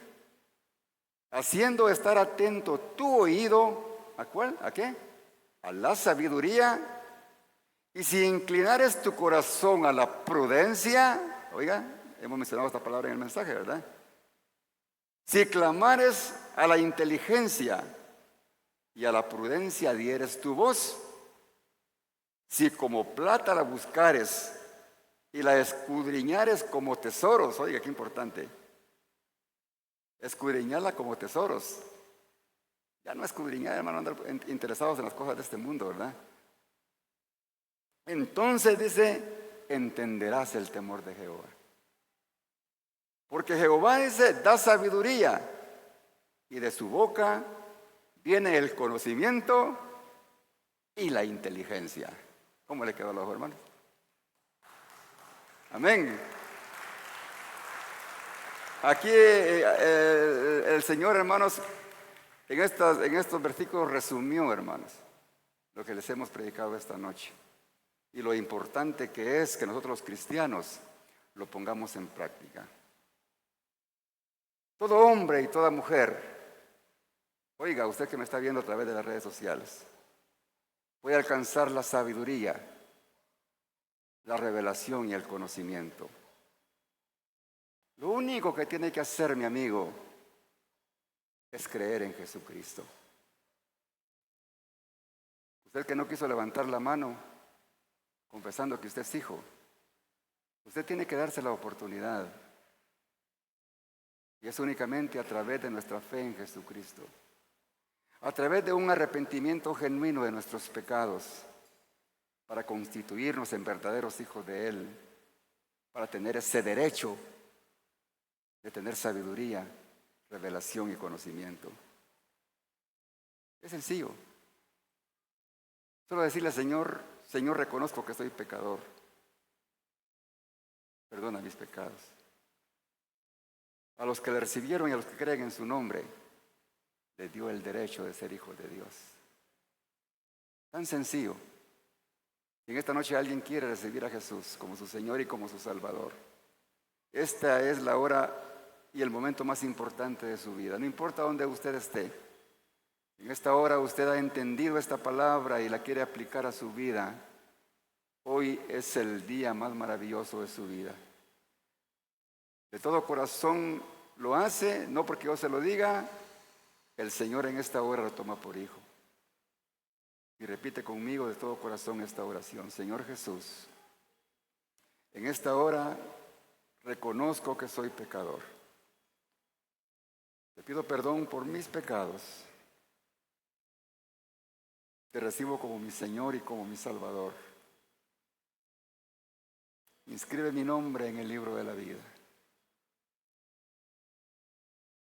haciendo estar atento tu oído, ¿a cuál? ¿A qué? A la sabiduría. Y si inclinares tu corazón a la prudencia, oiga, hemos mencionado esta palabra en el mensaje, ¿verdad? Si clamares a la inteligencia y a la prudencia dieres tu voz, si como plata la buscares y la escudriñares como tesoros, oiga, qué importante, escudriñarla como tesoros. Ya no escudriñar, hermano, andar interesados en las cosas de este mundo, ¿verdad? Entonces dice, entenderás el temor de Jehová. Porque Jehová dice, da sabiduría, y de su boca viene el conocimiento y la inteligencia. ¿Cómo le quedó a los hermanos? Amén. Aquí el Señor, hermanos, en estos versículos resumió, hermanos, lo que les hemos predicado esta noche. Y lo importante que es que nosotros los cristianos lo pongamos en práctica. Todo hombre y toda mujer, oiga, usted que me está viendo a través de las redes sociales, puede alcanzar la sabiduría, la revelación y el conocimiento. Lo único que tiene que hacer, mi amigo, es creer en Jesucristo. Usted que no quiso levantar la mano confesando que usted es hijo, usted tiene que darse la oportunidad. Y es únicamente a través de nuestra fe en Jesucristo, a través de un arrepentimiento genuino de nuestros pecados, para constituirnos en verdaderos hijos de Él, para tener ese derecho de tener sabiduría, revelación y conocimiento. Es sencillo. Solo decirle al Señor, Señor, reconozco que soy pecador. Perdona mis pecados. A los que le recibieron y a los que creen en su nombre, les dio el derecho de ser hijos de Dios. Tan sencillo. Si en esta noche alguien quiere recibir a Jesús como su Señor y como su Salvador, esta es la hora y el momento más importante de su vida. No importa dónde usted esté. En esta hora usted ha entendido esta palabra y la quiere aplicar a su vida. Hoy es el día más maravilloso de su vida. De todo corazón lo hace, no porque yo se lo diga, el Señor en esta hora lo toma por hijo. Y repite conmigo de todo corazón esta oración. Señor Jesús, en esta hora reconozco que soy pecador. Te pido perdón por mis pecados. Te recibo como mi Señor y como mi Salvador. Inscribe mi nombre en el libro de la vida.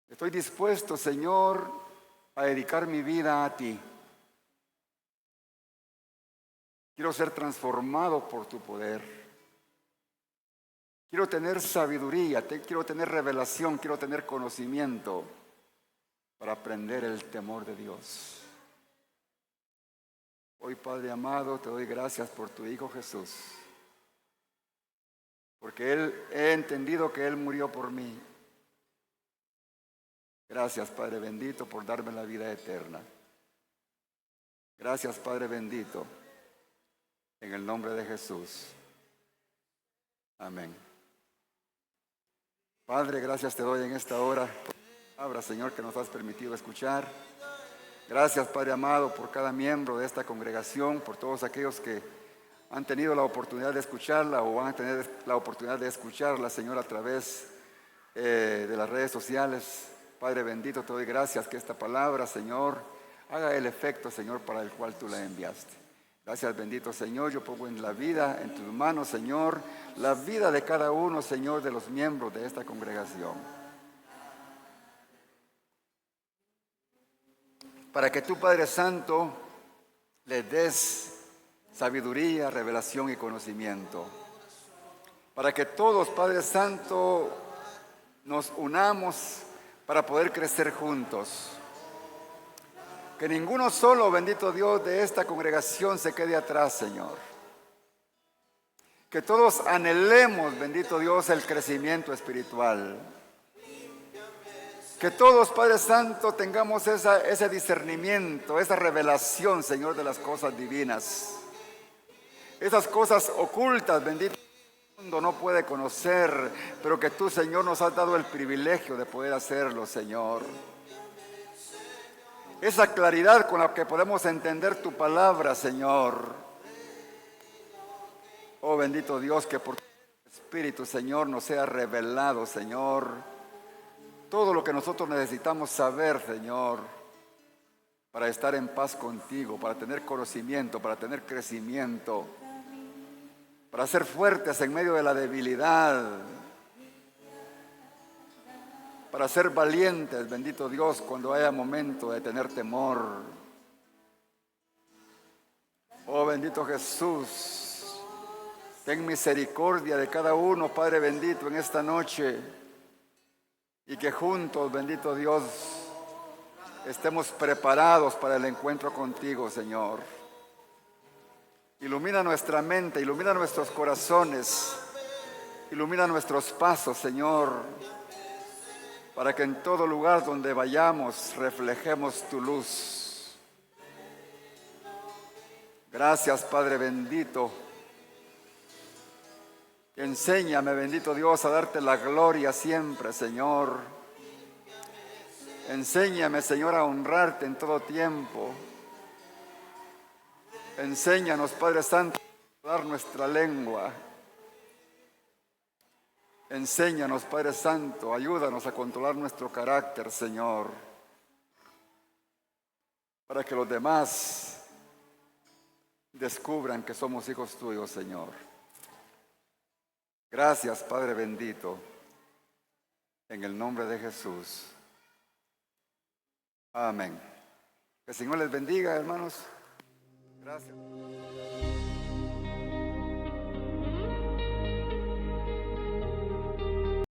Estoy dispuesto, Señor, a dedicar mi vida a ti. Quiero ser transformado por tu poder. Quiero tener sabiduría, quiero tener revelación, quiero tener conocimiento para aprender el temor de Dios. Hoy, Padre amado, te doy gracias por tu Hijo Jesús, porque he entendido que Él murió por mí. Gracias, Padre bendito, por darme la vida eterna. Gracias, Padre bendito, en el nombre de Jesús. Amén. Padre, gracias te doy en esta hora por la palabra, Señor, que nos has permitido escuchar. Gracias, Padre amado, por cada miembro de esta congregación, por todos aquellos que han tenido la oportunidad de escucharla o van a tener la oportunidad de escucharla, Señor, a través de las redes sociales. Padre bendito, te doy gracias que esta palabra, Señor, haga el efecto, Señor, para el cual tú la enviaste. Gracias, bendito Señor. Yo pongo en la vida, en tus manos, Señor, la vida de cada uno, Señor, de los miembros de esta congregación. Para que tú, Padre Santo, les des sabiduría, revelación y conocimiento. Para que todos, Padre Santo, nos unamos para poder crecer juntos. Que ninguno solo, bendito Dios, de esta congregación se quede atrás, Señor. Que todos anhelemos, bendito Dios, el crecimiento espiritual. Que todos, Padre Santo, tengamos ese discernimiento, esa revelación, Señor, de las cosas divinas. Esas cosas ocultas, bendito, el mundo no puede conocer, pero que tú, Señor, nos has dado el privilegio de poder hacerlo, Señor. Esa claridad con la que podemos entender tu palabra, Señor. Oh, bendito Dios, que por tu Espíritu, Señor, nos sea revelado, Señor, todo lo que nosotros necesitamos saber, Señor, para estar en paz contigo, para tener conocimiento, para tener crecimiento, para ser fuertes en medio de la debilidad, para ser valientes, bendito Dios, cuando haya momento de tener temor. Oh, bendito Jesús, ten misericordia de cada uno, Padre bendito, en esta noche, y que juntos, bendito Dios, estemos preparados para el encuentro contigo, Señor. Ilumina nuestra mente, ilumina nuestros corazones, ilumina nuestros pasos, Señor, para que en todo lugar donde vayamos reflejemos tu luz. Gracias, Padre bendito. Enséñame, bendito Dios, a darte la gloria siempre, Señor. Enséñame, Señor, a honrarte en todo tiempo. Enséñanos, Padre Santo, a dar nuestra lengua. Enséñanos, Padre Santo, ayúdanos a controlar nuestro carácter, Señor, para que los demás descubran que somos hijos tuyos, Señor. Gracias, Padre bendito, en el nombre de Jesús. Amén. Que el Señor les bendiga, hermanos. Gracias.